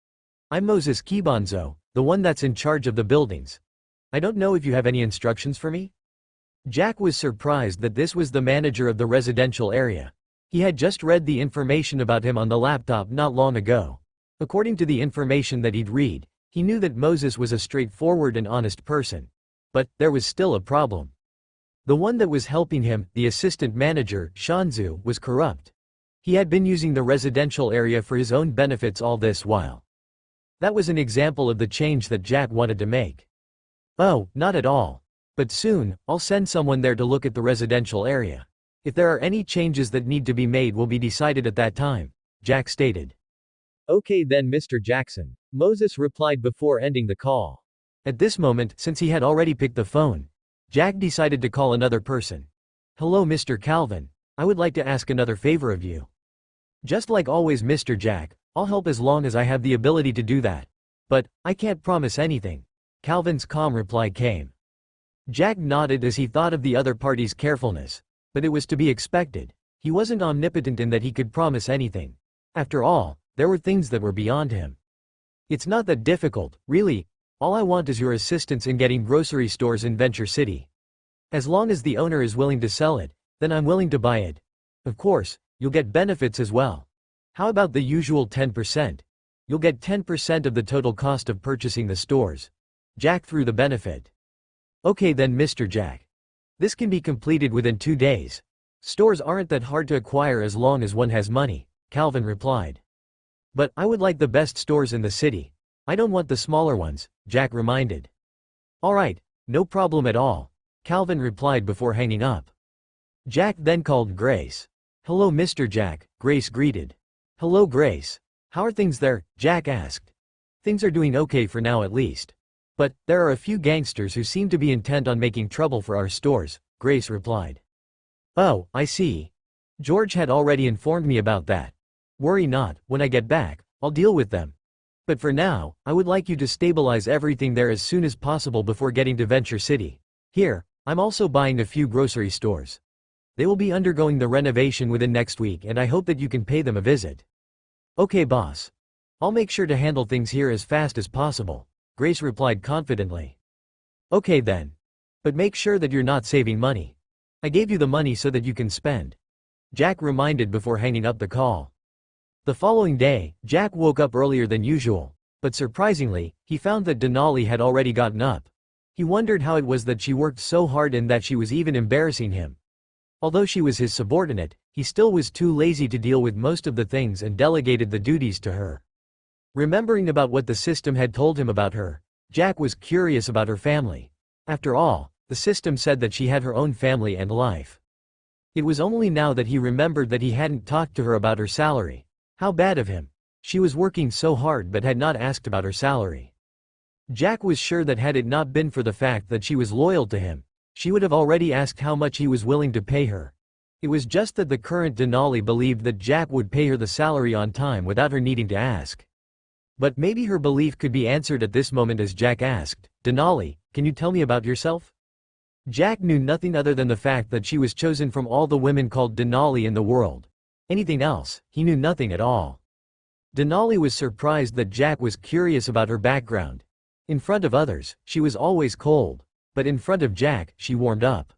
S1: I'm Moses Kibanzo, the one that's in charge of the buildings. I don't know if you have any instructions for me?" Jack was surprised that this was the manager of the residential area. He had just read the information about him on the laptop not long ago. According to the information that he'd read, he knew that Moses was a straightforward and honest person. But there was still a problem. The one that was helping him, the assistant manager, Shanzu, was corrupt. He had been using the residential area for his own benefits all this while. That was an example of the change that Jack wanted to make. Oh, not at all. But soon, I'll send someone there to look at the residential area. If there are any changes that need to be made will be decided at that time, Jack stated. Okay then, Mr. Jackson, Moses replied before ending the call. At this moment, since he had already picked the phone, Jack decided to call another person. Hello, Mr. Calvin. I would like to ask another favor of you. Just like always, Mr. Jack, I'll help as long as I have the ability to do that. But, I can't promise anything. Calvin's calm reply came. Jack nodded as he thought of the other party's carefulness. But it was to be expected. He wasn't omnipotent in that he could promise anything. After all, there were things that were beyond him. It's not that difficult, really. All I want is your assistance in getting grocery stores in Venture City. As long as the owner is willing to sell it, then I'm willing to buy it. Of course, you'll get benefits as well. How about the usual 10%? You'll get 10% of the total cost of purchasing the stores. Jack threw the benefit. Okay then, Mr. Jack. This can be completed within 2 days. Stores aren't that hard to acquire as long as one has money, Calvin replied. But I would like the best stores in the city. I don't want the smaller ones, Jack reminded. Alright, no problem at all, Calvin replied before hanging up. Jack then called Grace. Hello, Mr. Jack, Grace greeted. Hello, Grace. How are things there? Jack asked. Things are doing okay for now at least. But, there are a few gangsters who seem to be intent on making trouble for our stores, Grace replied. Oh, I see. George had already informed me about that. Worry not, when I get back, I'll deal with them. But for now, I would like you to stabilize everything there as soon as possible before getting to Venture City. Here, I'm also buying a few grocery stores. They will be undergoing the renovation within next week and I hope that you can pay them a visit. Okay, boss. I'll make sure to handle things here as fast as possible, Grace replied confidently. Okay then. But make sure that you're not saving money. I gave you the money so that you can spend. Jack reminded before hanging up the call. The following day, Jack woke up earlier than usual, but surprisingly, he found that Denali had already gotten up. He wondered how it was that she worked so hard and that she was even embarrassing him. Although she was his subordinate, he still was too lazy to deal with most of the things and delegated the duties to her. Remembering about what the system had told him about her, Jack was curious about her family. After all, the system said that she had her own family and life. It was only now that he remembered that he hadn't talked to her about her salary. How bad of him. She was working so hard but had not asked about her salary. Jack was sure that had it not been for the fact that she was loyal to him, she would have already asked how much he was willing to pay her. It was just that the current Denali believed that Jack would pay her the salary on time without her needing to ask. But maybe her belief could be answered at this moment as Jack asked, Denali, can you tell me about yourself? Jack knew nothing other than the fact that she was chosen from all the women called Denali in the world. Anything else, he knew nothing at all. Denali was surprised that Jack was curious about her background. In front of others, she was always cold. But in front of Jack, she warmed up.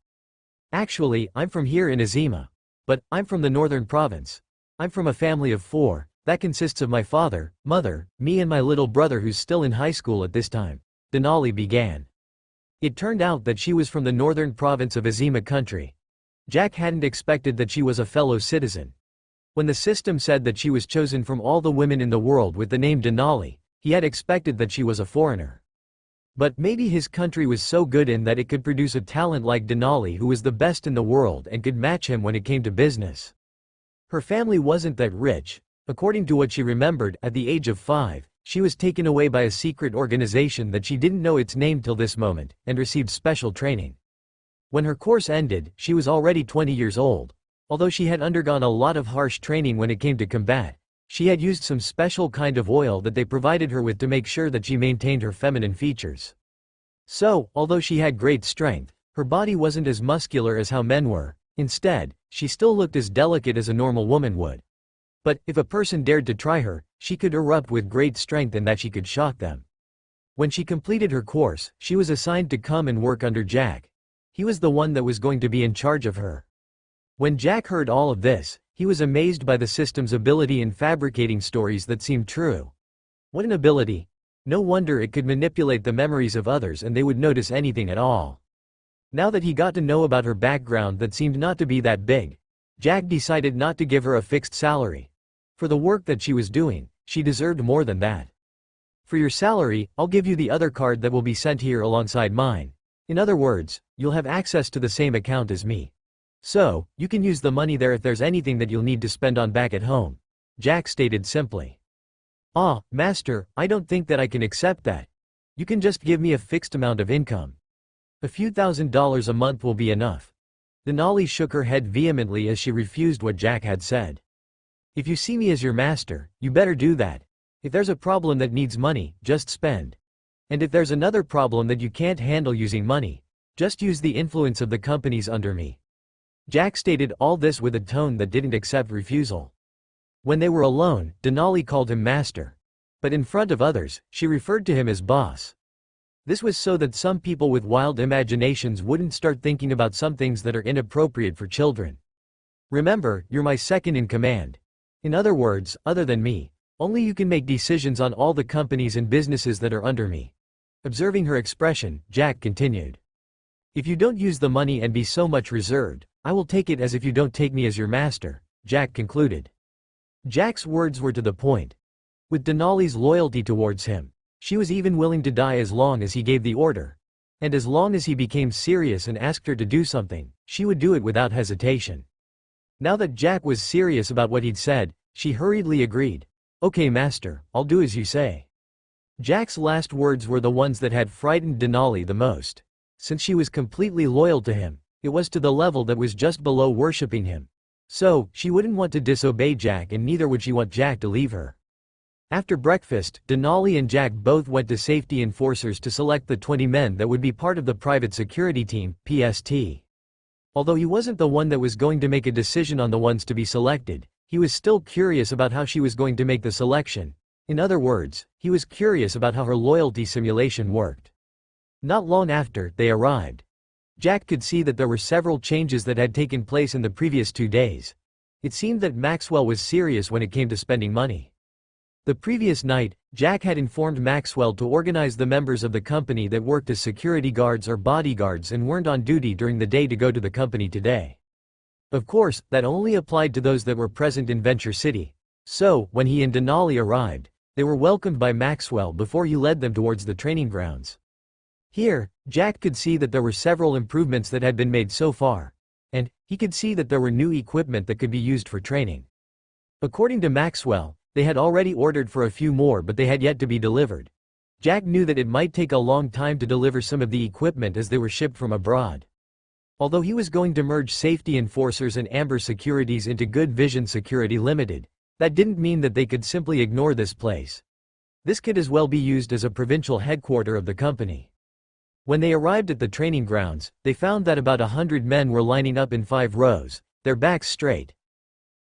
S1: Actually, I'm from here in Azima. But, I'm from the northern province. I'm from a family of 4, that consists of my father, mother, me and my little brother who's still in high school at this time, Denali began. It turned out that she was from the northern province of Azima country. Jack hadn't expected that she was a fellow citizen. When the system said that she was chosen from all the women in the world with the name Denali, he had expected that she was a foreigner. But maybe his country was so good in that it could produce a talent like Denali who was the best in the world and could match him when it came to business. Her family wasn't that rich. According to what she remembered, at the age of 5, she was taken away by a secret organization that she didn't know its name till this moment, and received special training. When her course ended, she was already 20 years old. Although she had undergone a lot of harsh training when it came to combat, she had used some special kind of oil that they provided her with to make sure that she maintained her feminine features. So, although she had great strength, her body wasn't as muscular as how men were. Instead, she still looked as delicate as a normal woman would. But, if a person dared to try her, she could erupt with great strength and that she could shock them. When she completed her course, she was assigned to come and work under Jack. He was the one that was going to be in charge of her. When Jack heard all of this, he was amazed by the system's ability in fabricating stories that seemed true. What an ability! No wonder it could manipulate the memories of others and they would notice anything at all. Now that he got to know about her background that seemed not to be that big, Jack decided not to give her a fixed salary. For the work that she was doing, she deserved more than that. For your salary, I'll give you the other card that will be sent here alongside mine. In other words, you'll have access to the same account as me. So, you can use the money there if there's anything that you'll need to spend on back at home. Jack stated simply. Ah, master, I don't think that I can accept that. You can just give me a fixed amount of income. A few $1,000s a month will be enough. Denali shook her head vehemently as she refused what Jack had said. If you see me as your master, you better do that. If there's a problem that needs money, just spend. And if there's another problem that you can't handle using money, just use the influence of the companies under me. Jack stated all this with a tone that didn't accept refusal. When they were alone, Denali called him master. But in front of others, she referred to him as boss. This was so that some people with wild imaginations wouldn't start thinking about some things that are inappropriate for children. Remember, you're my second in command. In other words, other than me, only you can make decisions on all the companies and businesses that are under me. Observing her expression, Jack continued. If you don't use the money and be so much reserved, I will take it as if you don't take me as your master, Jack concluded. Jack's words were to the point. With Denali's loyalty towards him, she was even willing to die as long as he gave the order. And as long as he became serious and asked her to do something, she would do it without hesitation. Now that Jack was serious about what he'd said, she hurriedly agreed. Okay master, I'll do as you say. Jack's last words were the ones that had frightened Denali the most. Since she was completely loyal to him, it was to the level that was just below worshipping him. So, she wouldn't want to disobey Jack and neither would she want Jack to leave her. After breakfast, Denali and Jack both went to safety enforcers to select the 20 men that would be part of the private security team, PST. Although he wasn't the one that was going to make a decision on the ones to be selected, he was still curious about how she was going to make the selection. In other words, he was curious about how her loyalty simulation worked. Not long after, they arrived. Jack could see that there were several changes that had taken place in the previous 2 days. It seemed that Maxwell was serious when it came to spending money. The previous night, Jack had informed Maxwell to organize the members of the company that worked as security guards or bodyguards and weren't on duty during the day to go to the company today. Of course, that only applied to those that were present in Venture City. So, when he and Denali arrived, they were welcomed by Maxwell before he led them towards the training grounds. Here, Jack could see that there were several improvements that had been made so far. And, he could see that there were new equipment that could be used for training. According to Maxwell, they had already ordered for a few more but they had yet to be delivered. Jack knew that it might take a long time to deliver some of the equipment as they were shipped from abroad. Although he was going to merge Safety Enforcers and Amber Securities into Good Vision Security Limited, that didn't mean that they could simply ignore this place. This could as well be used as a provincial headquarter of the company. When they arrived at the training grounds, they found that about 100 men were lining up in 5 rows, their backs straight.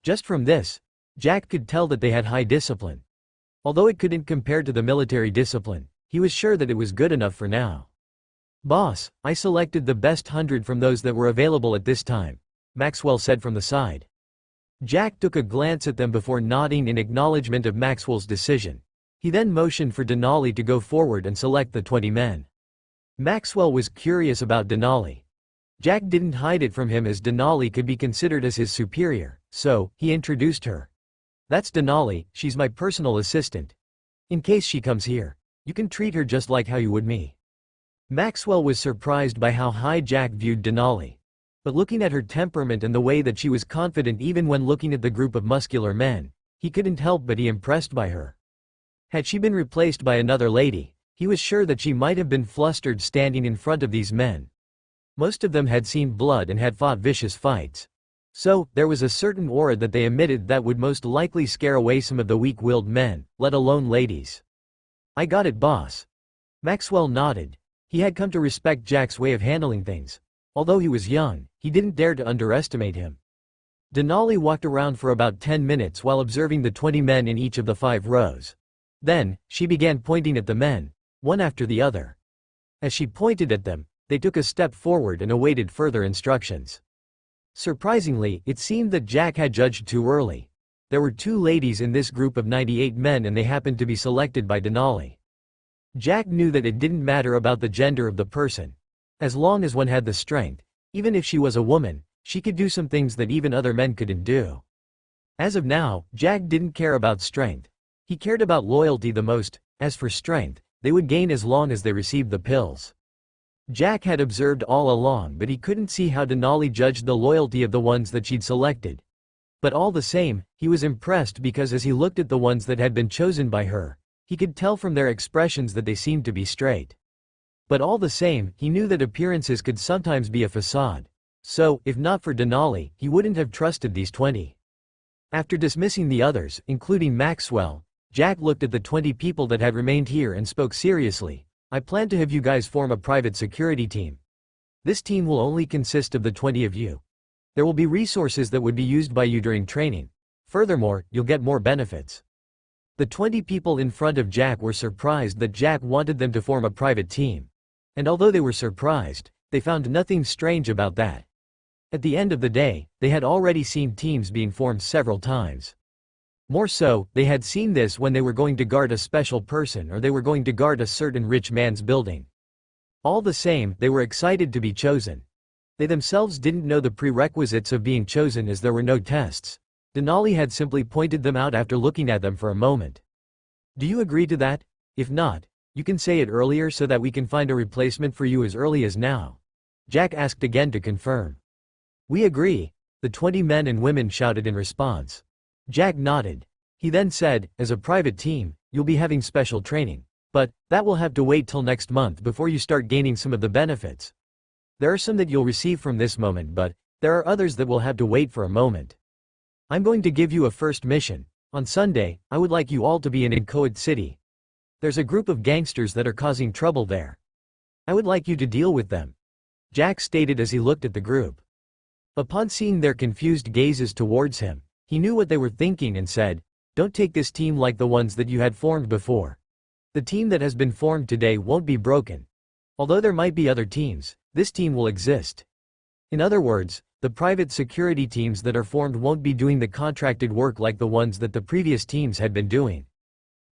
S1: Just from this, Jack could tell that they had high discipline. Although it couldn't compare to the military discipline, he was sure that it was good enough for now. Boss, I selected the best 100 from those that were available at this time, Maxwell said from the side. Jack took a glance at them before nodding in acknowledgement of Maxwell's decision. He then motioned for Denali to go forward and select the 20 men. Maxwell was curious about Denali. Jack didn't hide it from him as Denali could be considered as his superior, so, he introduced her. That's Denali, she's my personal assistant. In case she comes here, you can treat her just like how you would me. Maxwell was surprised by how high Jack viewed Denali. But looking at her temperament and the way that she was confident even when looking at the group of muscular men, he couldn't help but be impressed by her. Had she been replaced by another lady, he was sure that she might have been flustered standing in front of these men. Most of them had seen blood and had fought vicious fights. So, there was a certain aura that they emitted that would most likely scare away some of the weak-willed men, let alone ladies. I got it, boss. Maxwell nodded. He had come to respect Jack's way of handling things. Although he was young, he didn't dare to underestimate him. Denali walked around for about 10 minutes while observing the 20 men in each of the 5 rows. Then, she began pointing at the men, one after the other. As she pointed at them, They took a step forward and awaited further instructions. Surprisingly, it seemed that Jack had judged too early. There were 2 ladies in this group of 98 men and they happened to be selected by Denali. Jack knew that it didn't matter about the gender of the person. As long as one had the strength, even if she was a woman, she could do some things that even other men couldn't do. As of now, Jack didn't care about strength. He cared about loyalty the most. As for strength, they would gain as long as they received the pills. Jack had observed all along, but he couldn't see how Denali judged the loyalty of the ones that she'd selected. But all the same, he was impressed because as he looked at the ones that had been chosen by her, he could tell from their expressions that they seemed to be straight. But all the same, he knew that appearances could sometimes be a facade. So, if not for Denali, he wouldn't have trusted these 20. After dismissing the others, including Maxwell, Jack looked at the 20 people that had remained here and spoke seriously. I plan to have you guys form a private security team. This team will only consist of the 20 of you. There will be resources that would be used by you during training. Furthermore, you'll get more benefits. The 20 people in front of Jack were surprised that Jack wanted them to form a private team. And although they were surprised, they found nothing strange about that. At the end of the day, they had already seen teams being formed several times. More so, they had seen this when they were going to guard a special person or they were going to guard a certain rich man's building. All the same, they were excited to be chosen. They themselves didn't know the prerequisites of being chosen as there were no tests. Denali had simply pointed them out after looking at them for a moment. Do you agree to that? If not, you can say it earlier so that we can find a replacement for you as early as now. Jack asked again to confirm. We agree, the 20 men and women shouted in response. Jack nodded. He then said, as a private team, you'll be having special training. But, that will have to wait till next month before you start gaining some of the benefits. There are some that you'll receive from this moment, but there are others that will have to wait for a moment. I'm going to give you a first mission. On Sunday, I would like you all to be in Enco City. There's a group of gangsters that are causing trouble there. I would like you to deal with them. Jack stated as he looked at the group. Upon seeing their confused gazes towards him, he knew what they were thinking and said, don't take this team like the ones that you had formed before. The team that has been formed today won't be broken. Although there might be other teams, this team will exist. In other words, the private security teams that are formed won't be doing the contracted work like the ones that the previous teams had been doing.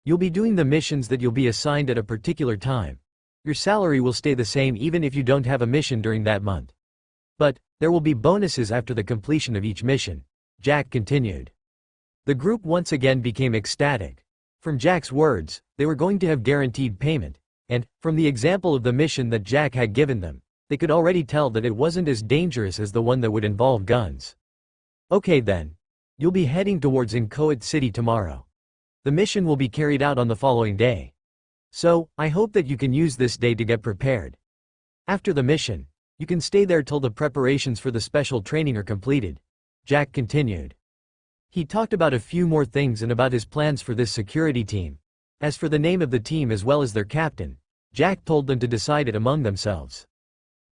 S1: You'll be doing the missions that you'll be assigned at a particular time. Your salary will stay the same even if you don't have a mission during that month. But, there will be bonuses after the completion of each mission. Jack continued. The group once again became ecstatic. From Jack's words, they were going to have guaranteed payment, and, from the example of the mission that Jack had given them, they could already tell that it wasn't as dangerous as the one that would involve guns. Okay then. You'll be heading towards Enco City tomorrow. The mission will be carried out on the following day. So, I hope that you can use this day to get prepared. After the mission, you can stay there till the preparations for the special training are completed. Jack continued. He talked about a few more things and about his plans for this security team. As for the name of the team as well as their captain, Jack told them to decide it among themselves.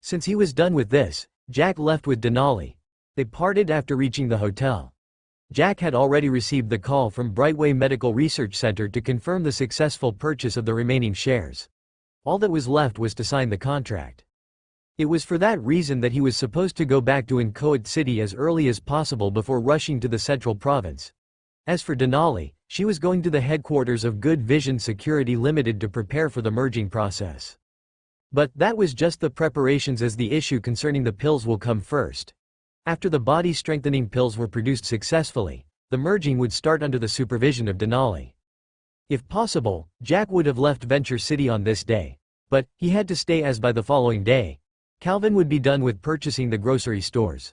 S1: Since he was done with this, Jack left with Denali. They parted after reaching the hotel. Jack had already received the call from Brightway Medical Research Center to confirm the successful purchase of the remaining shares. All that was left was to sign the contract. It was for that reason that he was supposed to go back to Enco City as early as possible before rushing to the central province. As for Denali, she was going to the headquarters of Good Vision Security Limited to prepare for the merging process. But that was just the preparations, as the issue concerning the pills will come first. After the body-strengthening pills were produced successfully, the merging would start under the supervision of Denali. If possible, Jack would have left Venture City on this day. But, he had to stay as by the following day, Calvin would be done with purchasing the grocery stores.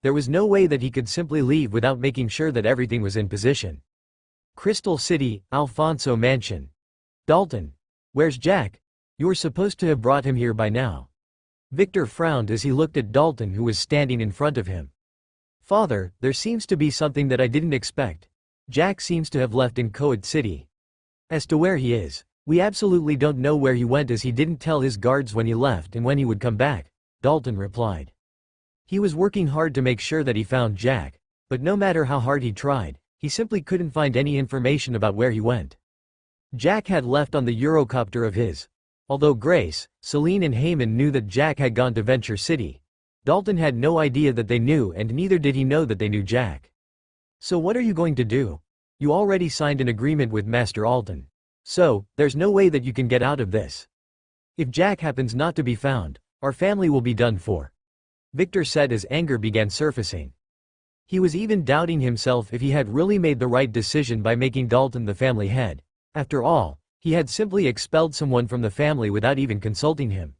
S1: There was no way that he could simply leave without making sure that everything was in position. Crystal City, Alfonso Mansion. Dalton. Where's Jack? You were supposed to have brought him here by now. Victor frowned as he looked at Dalton, who was standing in front of him. Father, there seems to be something that I didn't expect. Jack seems to have left Enco City. As to where he is, we absolutely don't know where he went, as he didn't tell his guards when he left and when he would come back, Dalton replied. He was working hard to make sure that he found Jack, but no matter how hard he tried, he simply couldn't find any information about where he went. Jack had left on the Eurocopter of his. Although Grace, Celine and Heyman knew that Jack had gone to Venture City, Dalton had no idea that they knew, and neither did he know that they knew Jack. So what are you going to do? You already signed an agreement with Master Alton. So, there's no way that you can get out of this. If Jack happens not to be found, our family will be done for. Victor said as anger began surfacing. He was even doubting himself if he had really made the right decision by making Dalton the family head. After all, he had simply expelled someone from the family without even consulting him.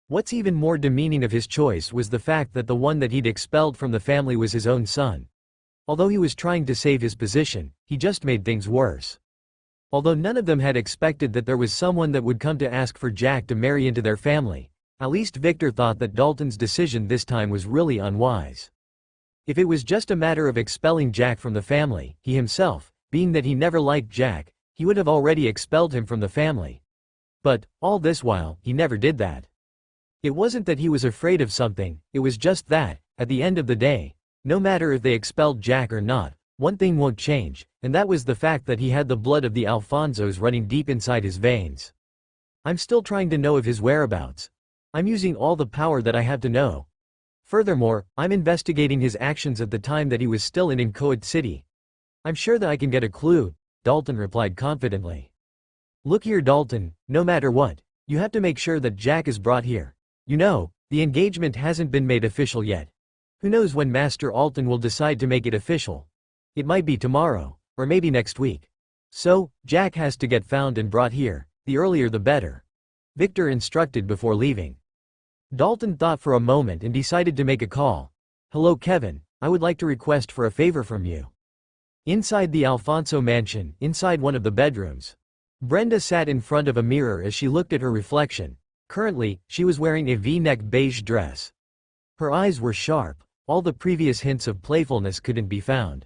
S1: What's even more demeaning of his choice was the fact that the one that he'd expelled from the family was his own son. Although he was trying to save his position, he just made things worse. Although none of them had expected that there was someone that would come to ask for Jack to marry into their family, at least Victor thought that Dalton's decision this time was really unwise. If it was just a matter of expelling Jack from the family, he himself, being that he never liked Jack, he would have already expelled him from the family. But, all this while, he never did that. It wasn't that he was afraid of something, it was just that, at the end of the day, no matter if they expelled Jack or not, one thing won't change, and that was the fact that he had the blood of the Alfonsos running deep inside his veins. I'm still trying to know of his whereabouts. I'm using all the power that I have to know. Furthermore, I'm investigating his actions at the time that he was still in Enco City. I'm sure that I can get a clue, Dalton replied confidently. Look here, Dalton, no matter what, you have to make sure that Jack is brought here. You know, the engagement hasn't been made official yet. Who knows when Master Alton will decide to make it official? It might be tomorrow, or maybe next week. So, Jack has to get found and brought here, the earlier the better. Victor instructed before leaving. Dalton thought for a moment and decided to make a call. Hello Kevin, I would like to request for a favor from you. Inside the Alfonso mansion, inside one of the bedrooms. Brenda sat in front of a mirror as she looked at her reflection. Currently, she was wearing a V-neck beige dress. Her eyes were sharp, all the previous hints of playfulness couldn't be found.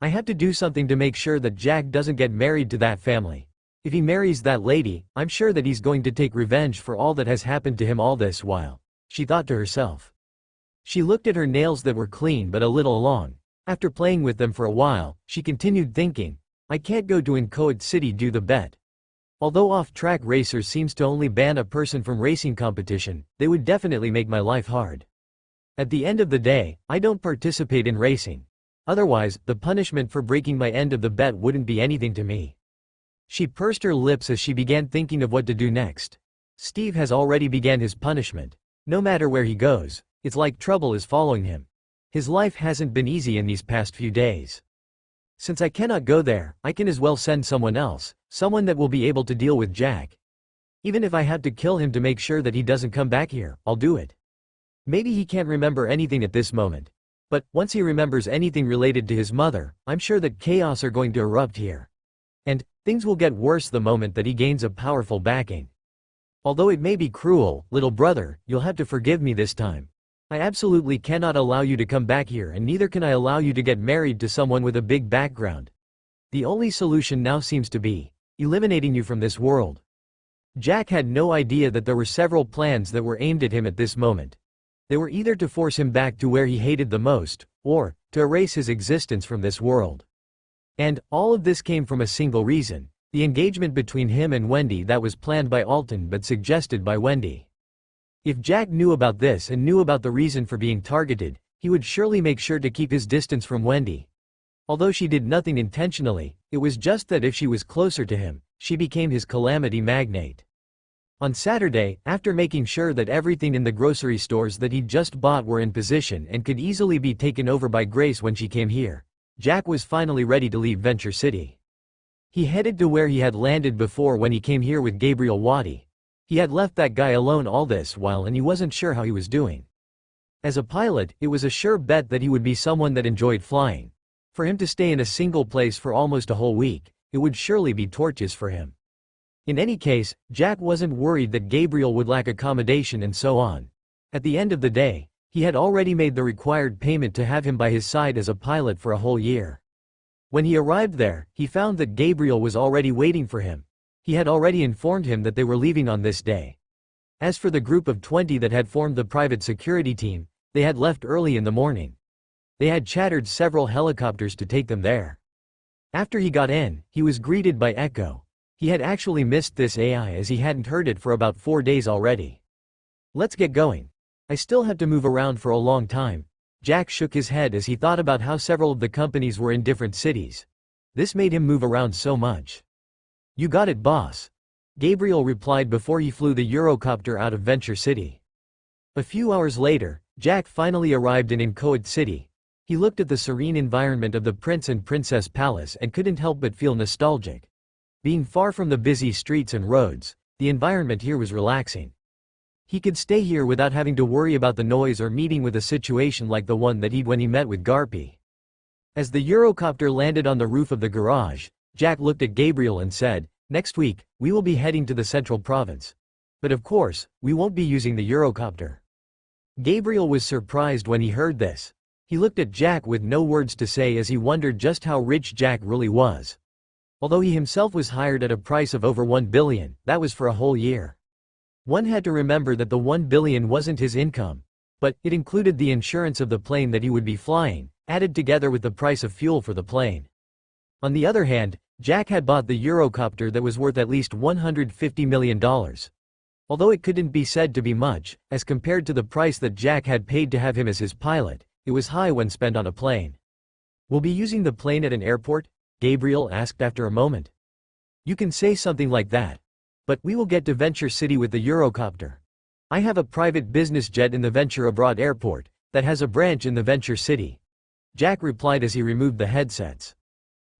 S1: I have to do something to make sure that Jack doesn't get married to that family. If he marries that lady, I'm sure that he's going to take revenge for all that has happened to him all this while, she thought to herself. She looked at her nails that were clean but a little long. After playing with them for a while, she continued thinking, I can't go to Enco City do the bet. Although off-track racers seems to only ban a person from racing competition, they would definitely make my life hard. At the end of the day, I don't participate in racing. Otherwise, the punishment for breaking my end of the bet wouldn't be anything to me. She pursed her lips as she began thinking of what to do next. Steve has already began his punishment. No matter where he goes, it's like trouble is following him. His life hasn't been easy in these past few days. Since I cannot go there, I can as well send someone else, someone that will be able to deal with Jack. Even if I have to kill him to make sure that he doesn't come back here, I'll do it. Maybe he can't remember anything at this moment. But, once he remembers anything related to his mother, I'm sure that chaos are going to erupt here. And, things will get worse the moment that he gains a powerful backing. Although it may be cruel, little brother, you'll have to forgive me this time. I absolutely cannot allow you to come back here, and neither can I allow you to get married to someone with a big background. The only solution now seems to be eliminating you from this world. Jack had no idea that there were several plans that were aimed at him at this moment. They were either to force him back to where he hated the most, or to erase his existence from this world. And, all of this came from a single reason, the engagement between him and Wendy that was planned by Alton but suggested by Wendy. If Jack knew about this and knew about the reason for being targeted, he would surely make sure to keep his distance from Wendy. Although she did nothing intentionally, it was just that if she was closer to him, she became his calamity magnate. On Saturday, after making sure that everything in the grocery stores that he'd just bought were in position and could easily be taken over by Grace when she came here, Jack was finally ready to leave Venture City. He headed to where he had landed before when he came here with Gabriel Waddy. He had left that guy alone all this while and he wasn't sure how he was doing. As a pilot, it was a sure bet that he would be someone that enjoyed flying. For him to stay in a single place for almost a whole week, it would surely be torturous for him. In any case, Jack wasn't worried that Gabriel would lack accommodation and so on. At the end of the day, he had already made the required payment to have him by his side as a pilot for a whole year. When he arrived there, he found that Gabriel was already waiting for him. He had already informed him that they were leaving on this day. As for the group of 20 that had formed the private security team, they had left early in the morning. They had chartered several helicopters to take them there. After he got in, he was greeted by Enco. He had actually missed this AI as he hadn't heard it for about 4 days already. Let's get going. I still have to move around for a long time. Jack shook his head as he thought about how several of the companies were in different cities. This made him move around so much. You got it, boss. Gabriel replied before he flew the Eurocopter out of Venture City. A few hours later, Jack finally arrived in Enco City. He looked at the serene environment of the Prince and Princess Palace and couldn't help but feel nostalgic. Being far from the busy streets and roads, the environment here was relaxing. He could stay here without having to worry about the noise or meeting with a situation like the one that he'd when he met with Garpy. As the Eurocopter landed on the roof of the garage, Jack looked at Gabriel and said, "Next week, we will be heading to the central province. But of course, we won't be using the Eurocopter." Gabriel was surprised when he heard this. He looked at Jack with no words to say as he wondered just how rich Jack really was. Although he himself was hired at a price of over 1 billion, that was for a whole year. One had to remember that the 1 billion wasn't his income, but it included the insurance of the plane that he would be flying, added together with the price of fuel for the plane. On the other hand, Jack had bought the Eurocopter that was worth at least $150 million. Although it couldn't be said to be much, as compared to the price that Jack had paid to have him as his pilot, it was high when spent on a plane. "We'll be using the plane at an airport?" Gabriel asked after a moment. "You can say something like that. But we will get to Venture City with the Eurocopter. I have a private business jet in the Venture Abroad airport that has a branch in the Venture City," Jack replied as he removed the headsets.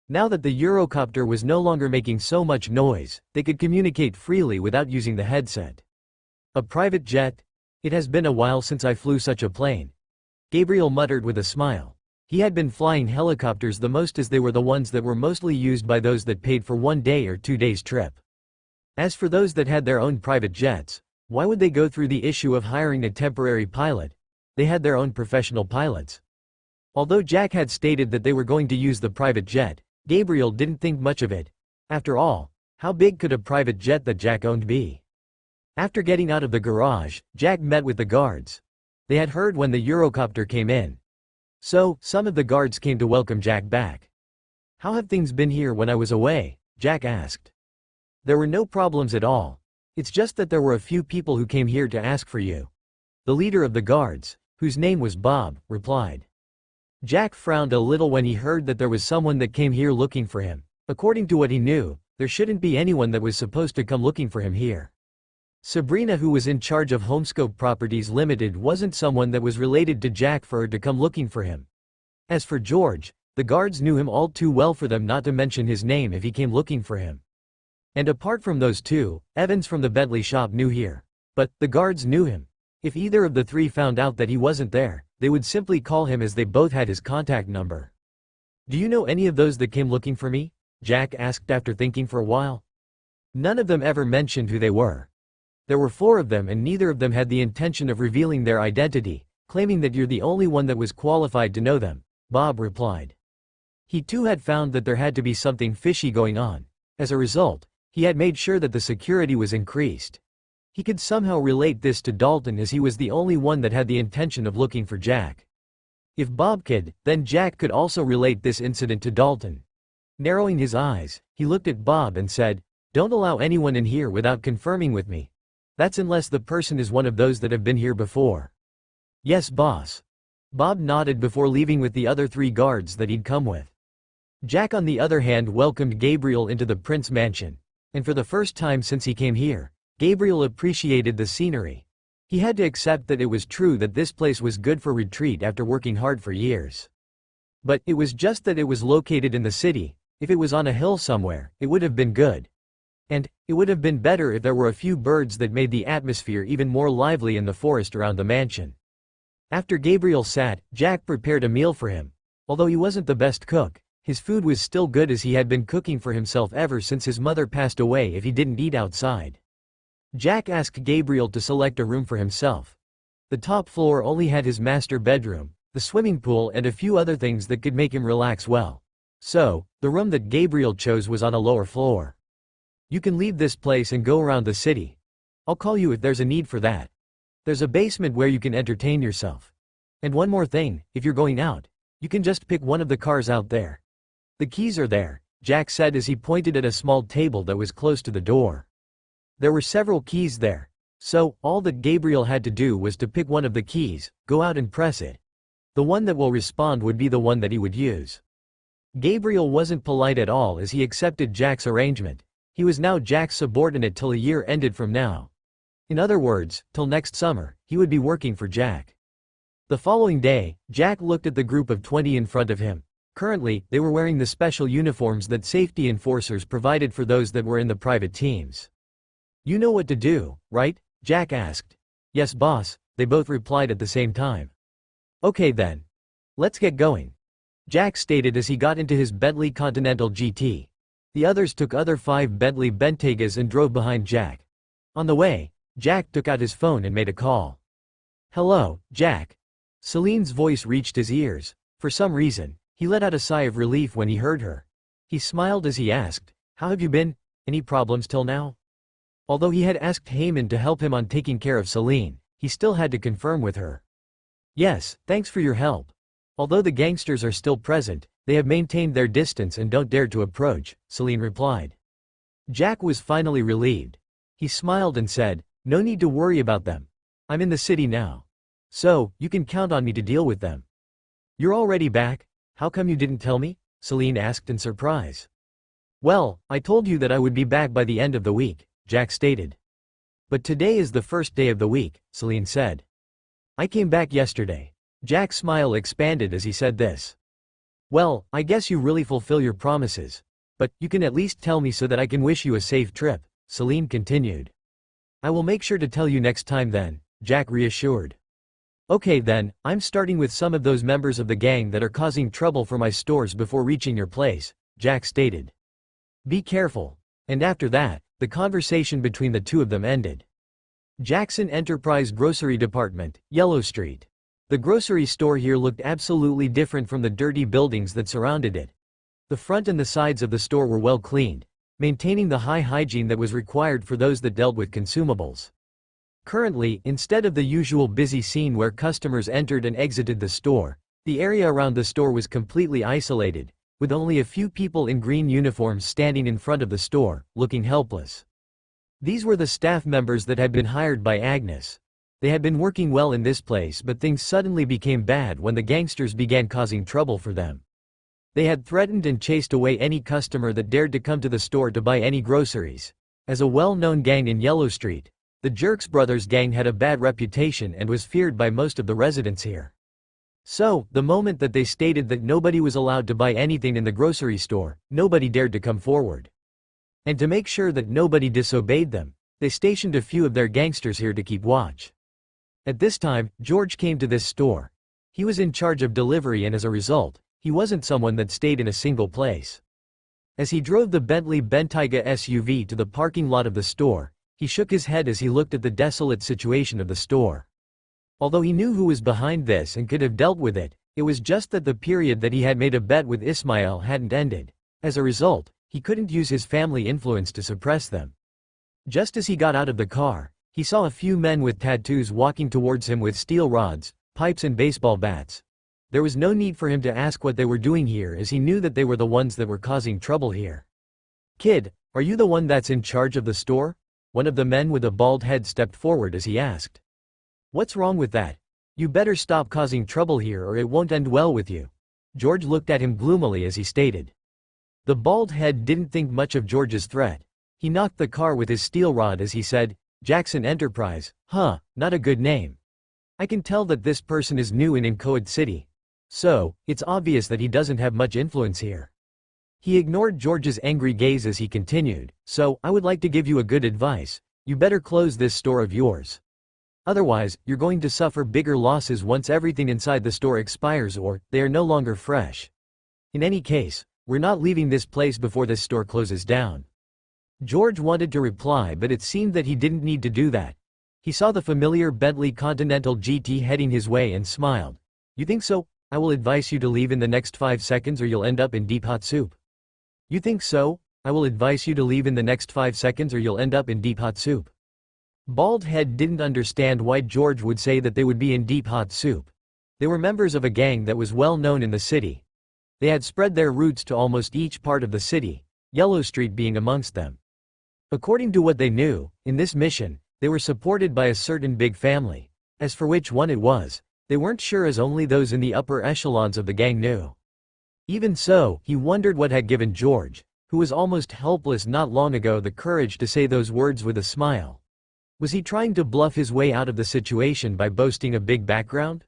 S1: Now that the Eurocopter was no longer making so much noise, they could communicate freely without using the headset. "A private jet? It has been a while since I flew such a plane," Gabriel muttered with a smile. He had been flying helicopters the most as they were the ones that were mostly used by those that paid for 1 day or 2 days trip. As for those that had their own private jets, why would they go through the issue of hiring a temporary pilot? They had their own professional pilots. Although Jack had stated that they were going to use the private jet, Gabriel didn't think much of it. After all, how big could a private jet that Jack owned be? After getting out of the garage, Jack met with the guards. They had heard when the Eurocopter came in. So, some of the guards came to welcome Jack back. "How have things been here when I was away?" Jack asked. "There were no problems at all. It's just that there were a few people who came here to ask for you." The leader of the guards, whose name was Bob, replied. Jack frowned a little when he heard that there was someone that came here looking for him. According to what he knew, there shouldn't be anyone that was supposed to come looking for him here. Sabrina, who was in charge of Homescope Properties Limited, wasn't someone that was related to Jack for her to come looking for him. As for George, the guards knew him all too well for them not to mention his name if he came looking for him. And apart from those two, Evans from the Bentley shop knew here. But, the guards knew him. If either of the three found out that he wasn't there, they would simply call him as they both had his contact number. "Do you know any of those that came looking for me?" Jack asked after thinking for a while. None of them ever mentioned who they were. There were 4 of them and neither of them had the intention of revealing their identity, claiming that you're the only one that was qualified to know them, Bob replied. He too had found that there had to be something fishy going on. As a result, he had made sure that the security was increased. He could somehow relate this to Dalton as he was the only one that had the intention of looking for Jack. If Bob could, then Jack could also relate this incident to Dalton. Narrowing his eyes, he looked at Bob and said, "Don't allow anyone in here without confirming with me. That's unless the person is one of those that have been here before." "Yes, boss." Bob nodded before leaving with the other 3 guards that he'd come with. Jack on the other hand welcomed Gabriel into the Prince mansion. And for the first time since he came here, Gabriel appreciated the scenery. He had to accept that it was true that this place was good for retreat after working hard for years. But it was just that it was located in the city. If it was on a hill somewhere, it would have been good. And it would have been better if there were a few birds that made the atmosphere even more lively in the forest around the mansion. After Gabriel sat, Jack prepared a meal for him. Although he wasn't the best cook, his food was still good as he had been cooking for himself ever since his mother passed away if he didn't eat outside. Jack asked Gabriel to select a room for himself. The top floor only had his master bedroom, the swimming pool and a few other things that could make him relax well. So, the room that Gabriel chose was on a lower floor. "You can leave this place and go around the city. I'll call you if there's a need for that. There's a basement where you can entertain yourself. And one more thing, if you're going out, you can just pick one of the cars out there. The keys are there, Jack said as he pointed at a small table that was close to the door. There were several keys there. So, all that Gabriel had to do was to pick one of the keys, go out and press it. The one that will respond would be the one that he would use. Gabriel wasn't polite at all as he accepted Jack's arrangement. He was now Jack's subordinate till a year ended from now. In other words, till next summer, he would be working for Jack. The following day, Jack looked at the group of 20 in front of him. Currently, they were wearing the special uniforms that safety enforcers provided for those that were in the private teams. "You know what to do, right?" Jack asked. "Yes, boss," they both replied at the same time. "Okay then. Let's get going," Jack stated as he got into his Bentley Continental GT. The others took other 5 Bentley Bentegas and drove behind Jack. On the way, Jack took out his phone and made a call. "Hello, Jack." Celine's voice reached his ears. For some reason, he let out a sigh of relief when he heard her. He smiled as he asked, "How have you been? Any problems till now?" Although he had asked Heyman to help him on taking care of Celine, he still had to confirm with her. "Yes, thanks for your help. Although the gangsters are still present, they have maintained their distance and don't dare to approach," Celine replied. Jack was finally relieved. He smiled and said, "No need to worry about them. I'm in the city now. So, you can count on me to deal with them." "You're already back? How come you didn't tell me?" Celine asked in surprise. "Well, I told you that I would be back by the end of the week," Jack stated. "But today is the first day of the week," Celine said. "I came back yesterday." Jack's smile expanded as he said this. "Well, I guess you really fulfill your promises. But, you can at least tell me so that I can wish you a safe trip," Celine continued. "I will make sure to tell you next time then," Jack reassured. "Okay then, I'm starting with some of those members of the gang that are causing trouble for my stores before reaching your place," Jack stated. "Be careful." And after that, the conversation between the two of them ended. Jackson Enterprise Grocery Department, Yellow Street. The grocery store here looked absolutely different from the dirty buildings that surrounded it. The front and the sides of the store were well cleaned, maintaining the high hygiene that was required for those that dealt with consumables. Currently, instead of the usual busy scene where customers entered and exited the store, the area around the store was completely isolated, with only a few people in green uniforms standing in front of the store, looking helpless. These were the staff members that had been hired by Agnes. They had been working well in this place, but things suddenly became bad when the gangsters began causing trouble for them. They had threatened and chased away any customer that dared to come to the store to buy any groceries. As a well-known gang in Yellow Street, the Jerks Brothers gang had a bad reputation and was feared by most of the residents here. So, the moment that they stated that nobody was allowed to buy anything in the grocery store, nobody dared to come forward. And to make sure that nobody disobeyed them, they stationed a few of their gangsters here to keep watch. At this time, George came to this store. He was in charge of delivery and as a result, he wasn't someone that stayed in a single place. As he drove the Bentley Bentayga SUV to the parking lot of the store, he shook his head as he looked at the desolate situation of the store. Although he knew who was behind this and could have dealt with it, it was just that the period that he had made a bet with Ismail hadn't ended. As a result, he couldn't use his family influence to suppress them. Just as he got out of the car, he saw a few men with tattoos walking towards him with steel rods, pipes and baseball bats. There was no need for him to ask what they were doing here as he knew that they were the ones that were causing trouble here. "Kid, are you the one that's in charge of the store?" One of the men with a bald head stepped forward as he asked. "What's wrong with that? You better stop causing trouble here or it won't end well with you." George looked at him gloomily as he stated. The bald head didn't think much of George's threat. He knocked the car with his steel rod as he said, "Jackson Enterprise, huh, not a good name. I can tell that this person is new in Enco City. So, it's obvious that he doesn't have much influence here." He ignored George's angry gaze as he continued, "So, I would like to give you a good advice. You better close this store of yours. Otherwise, you're going to suffer bigger losses once everything inside the store expires or they are no longer fresh. In any case, we're not leaving this place before this store closes down." George wanted to reply, but it seemed that he didn't need to do that. He saw the familiar Bentley Continental GT heading his way and smiled. "You think so? I will advise you to leave in the next 5 seconds or you'll end up in deep hot soup." "You think so? I will advise you to leave in the next 5 seconds or you'll end up in deep hot soup." Bald Head didn't understand why George would say that they would be in deep hot soup. They were members of a gang that was well known in the city. They had spread their roots to almost each part of the city, Yellow Street being amongst them. According to what they knew, in this mission, they were supported by a certain big family. As for which one it was, they weren't sure, as only those in the upper echelons of the gang knew. Even so, he wondered what had given George, who was almost helpless not long ago, the courage to say those words with a smile. Was he trying to bluff his way out of the situation by boasting a big background?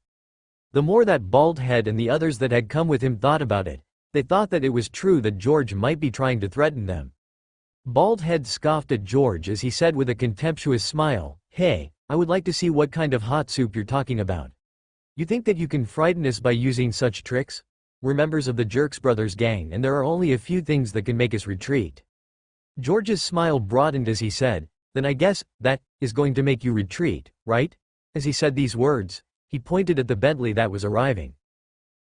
S1: The more that bald head and the others that had come with him thought about it, they thought that it was true that George might be trying to threaten them. Bald head scoffed at George as he said with a contemptuous smile, "Hey, I would like to see what kind of hot soup you're talking about. You think that you can frighten us by using such tricks? We're members of the Jerks Brothers gang, and there are only a few things that can make us retreat." George's smile broadened as he said, "Then I guess that is going to make you retreat, right?" As he said these words, he pointed at the Bentley that was arriving.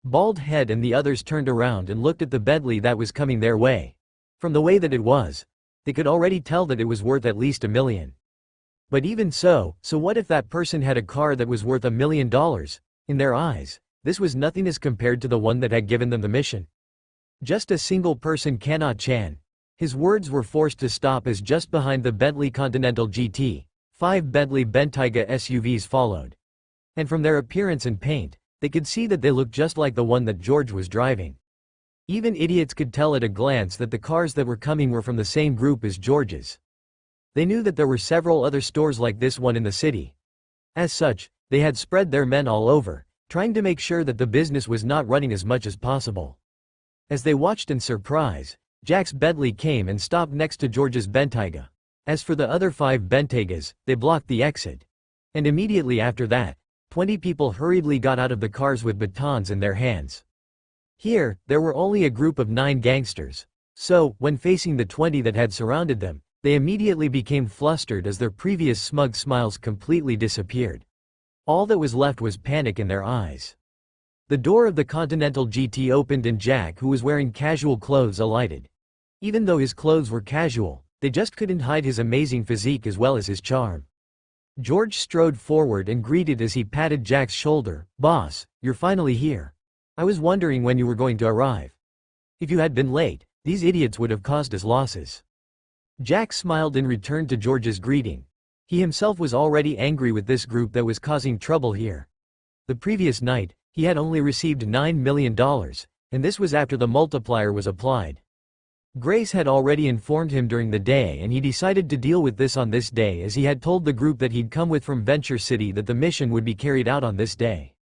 S1: Bald head and the others turned around and looked at the Bentley that was coming their way. From the way that it was, they could already tell that it was worth at least $1 million. But even so what if that person had a car that was worth $1 million? In their eyes, this was nothing as compared to the one that had given them the mission. Just a single person cannot Chan. His words were forced to stop as just behind the Bentley Continental GT, 5 Bentley Bentayga SUVs followed. And from their appearance and paint, they could see that they looked just like the one that George was driving. Even idiots could tell at a glance that the cars that were coming were from the same group as George's. They knew that there were several other stores like this one in the city. As such, they had spread their men all over, trying to make sure that the business was not running as much as possible. As they watched in surprise, Jack's Bentley came and stopped next to George's Bentayga. As for the other 5 Bentaygas, they blocked the exit. And immediately after that, 20 people hurriedly got out of the cars with batons in their hands. Here, there were only a group of 9 gangsters. So, when facing the 20 that had surrounded them, they immediately became flustered as their previous smug smiles completely disappeared. All that was left was panic in their eyes. The door of the Continental GT opened and Jack, who was wearing casual clothes, alighted. Even though his clothes were casual, they just couldn't hide his amazing physique as well as his charm. George strode forward and greeted as he patted Jack's shoulder, "Boss, you're finally here. I was wondering when you were going to arrive. If you had been late, these idiots would have caused us losses." Jack smiled in return to George's greeting. He himself was already angry with this group that was causing trouble here. The previous night, he had only received $9 million, and this was after the multiplier was applied. Grace had already informed him during the day, and he decided to deal with this on this day, as he had told the group that he'd come with from Venture City that the mission would be carried out on this day.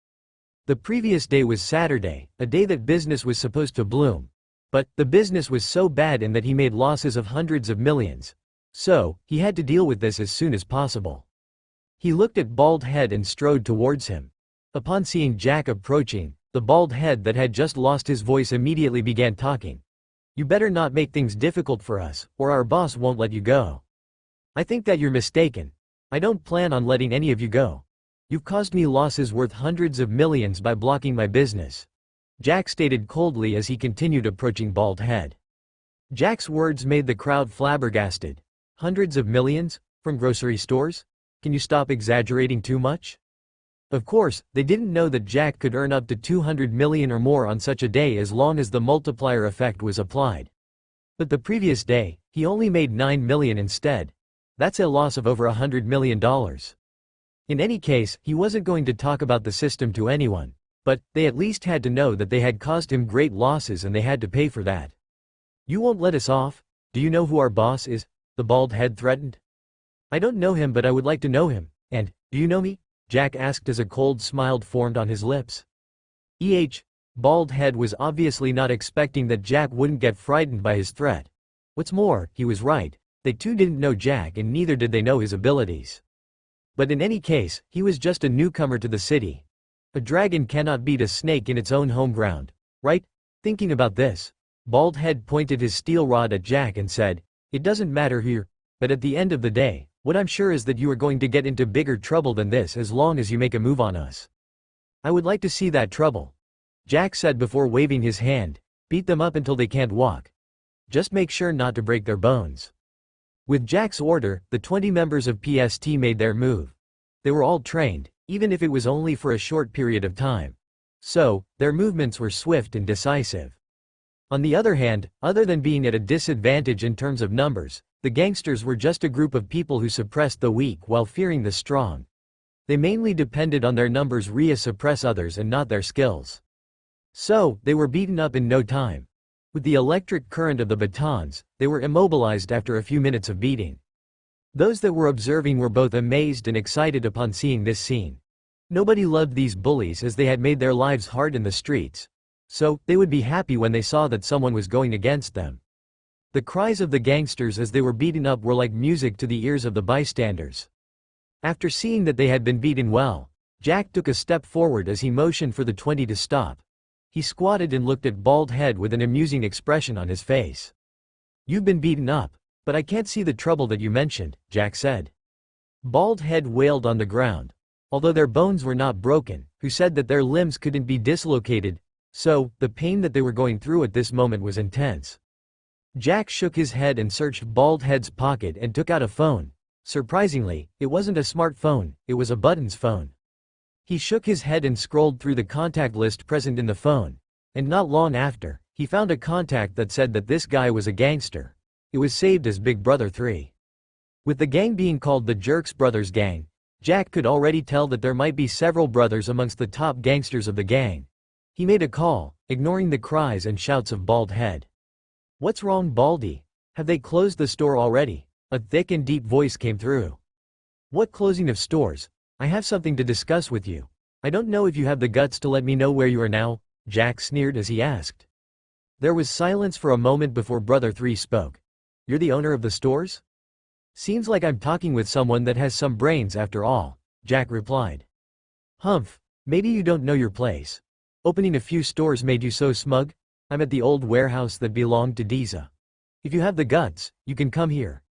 S1: The previous day was Saturday, a day that business was supposed to bloom. But the business was so bad in that he made losses of hundreds of millions. So, he had to deal with this as soon as possible. He looked at Bald Head and strode towards him. Upon seeing Jack approaching, the bald head that had just lost his voice immediately began talking. "You better not make things difficult for us, or our boss won't let you go." "I think that you're mistaken. I don't plan on letting any of you go. You've caused me losses worth hundreds of millions by blocking my business," Jack stated coldly as he continued approaching Bald Head. Jack's words made the crowd flabbergasted. Hundreds of millions? From grocery stores? Can you stop exaggerating too much? Of course, they didn't know that Jack could earn up to 200 million or more on such a day as long as the multiplier effect was applied. But the previous day, he only made 9 million instead. That's a loss of over $100 million. In any case, he wasn't going to talk about the system to anyone, but they at least had to know that they had caused him great losses and they had to pay for that. "You won't let us off? Do you know who our boss is?" the bald head threatened. "I don't know him, but I would like to know him. And, do you know me?" Jack asked as a cold smile formed on his lips. Bald Head was obviously not expecting that Jack wouldn't get frightened by his threat. What's more, he was right. They too didn't know Jack, and neither did they know his abilities. But in any case, he was just a newcomer to the city. A dragon cannot beat a snake in its own home ground, right? Thinking about this, Bald Head pointed his steel rod at Jack and said, "It doesn't matter here, but at the end of the day, what I'm sure is that you are going to get into bigger trouble than this as long as you make a move on us." "I would like to see that trouble," Jack said before waving his hand. "Beat them up until they can't walk. Just make sure not to break their bones." With Jack's order, the 20 members of PST made their move. They were all trained, even if it was only for a short period of time. So, their movements were swift and decisive. On the other hand, other than being at a disadvantage in terms of numbers, the gangsters were just a group of people who suppressed the weak while fearing the strong. They mainly depended on their numbers to suppress others and not their skills. So, they were beaten up in no time. With the electric current of the batons, they were immobilized after a few minutes of beating. Those that were observing were both amazed and excited upon seeing this scene. Nobody loved these bullies as they had made their lives hard in the streets. So, they would be happy when they saw that someone was going against them. The cries of the gangsters as they were beaten up were like music to the ears of the bystanders. After seeing that they had been beaten well, Jack took a step forward as he motioned for the 20 to stop. He squatted and looked at Bald Head with an amusing expression on his face. "You've been beaten up, but I can't see the trouble that you mentioned," Jack said. Bald Head wailed on the ground. Although their bones were not broken, who said that their limbs couldn't be dislocated, so, the pain that they were going through at this moment was intense. Jack shook his head and searched Bald Head's pocket and took out a phone. Surprisingly, it wasn't a smartphone, it was a buttons phone. He shook his head and scrolled through the contact list present in the phone, and not long after, he found a contact that said that this guy was a gangster. It was saved as Big Brother 3. With the gang being called the Jerks Brothers Gang, Jack could already tell that there might be several brothers amongst the top gangsters of the gang. He made a call, ignoring the cries and shouts of Bald Head. "What's wrong, Baldy? Have they closed the store already?" A thick and deep voice came through. "What closing of stores? I have something to discuss with you. I don't know if you have the guts to let me know where you are now," Jack sneered as he asked. There was silence for a moment before Brother 3 spoke. "You're the owner of the stores? Seems like I'm talking with someone that has some brains after all," Jack replied. "Humph, maybe you don't know your place. Opening a few stores made you so smug? I'm at the old warehouse that belonged to Diza. If you have the guts, you can come here.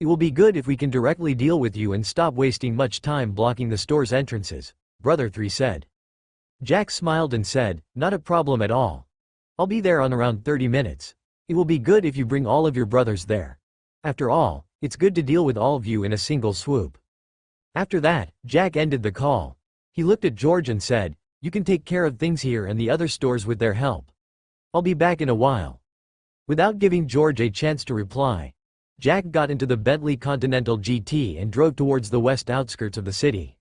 S1: It will be good if we can directly deal with you and stop wasting much time blocking the store's entrances," Brother 3 said. Jack smiled and said, "Not a problem at all. I'll be there on around 30 minutes. It will be good if you bring all of your brothers there. After all, it's good to deal with all of you in a single swoop." After that, Jack ended the call. He looked at George and said, "You can take care of things here and the other stores with their help. I'll be back in a while." Without giving George a chance to reply, Jack got into the Bentley Continental GT and drove towards the west outskirts of the city.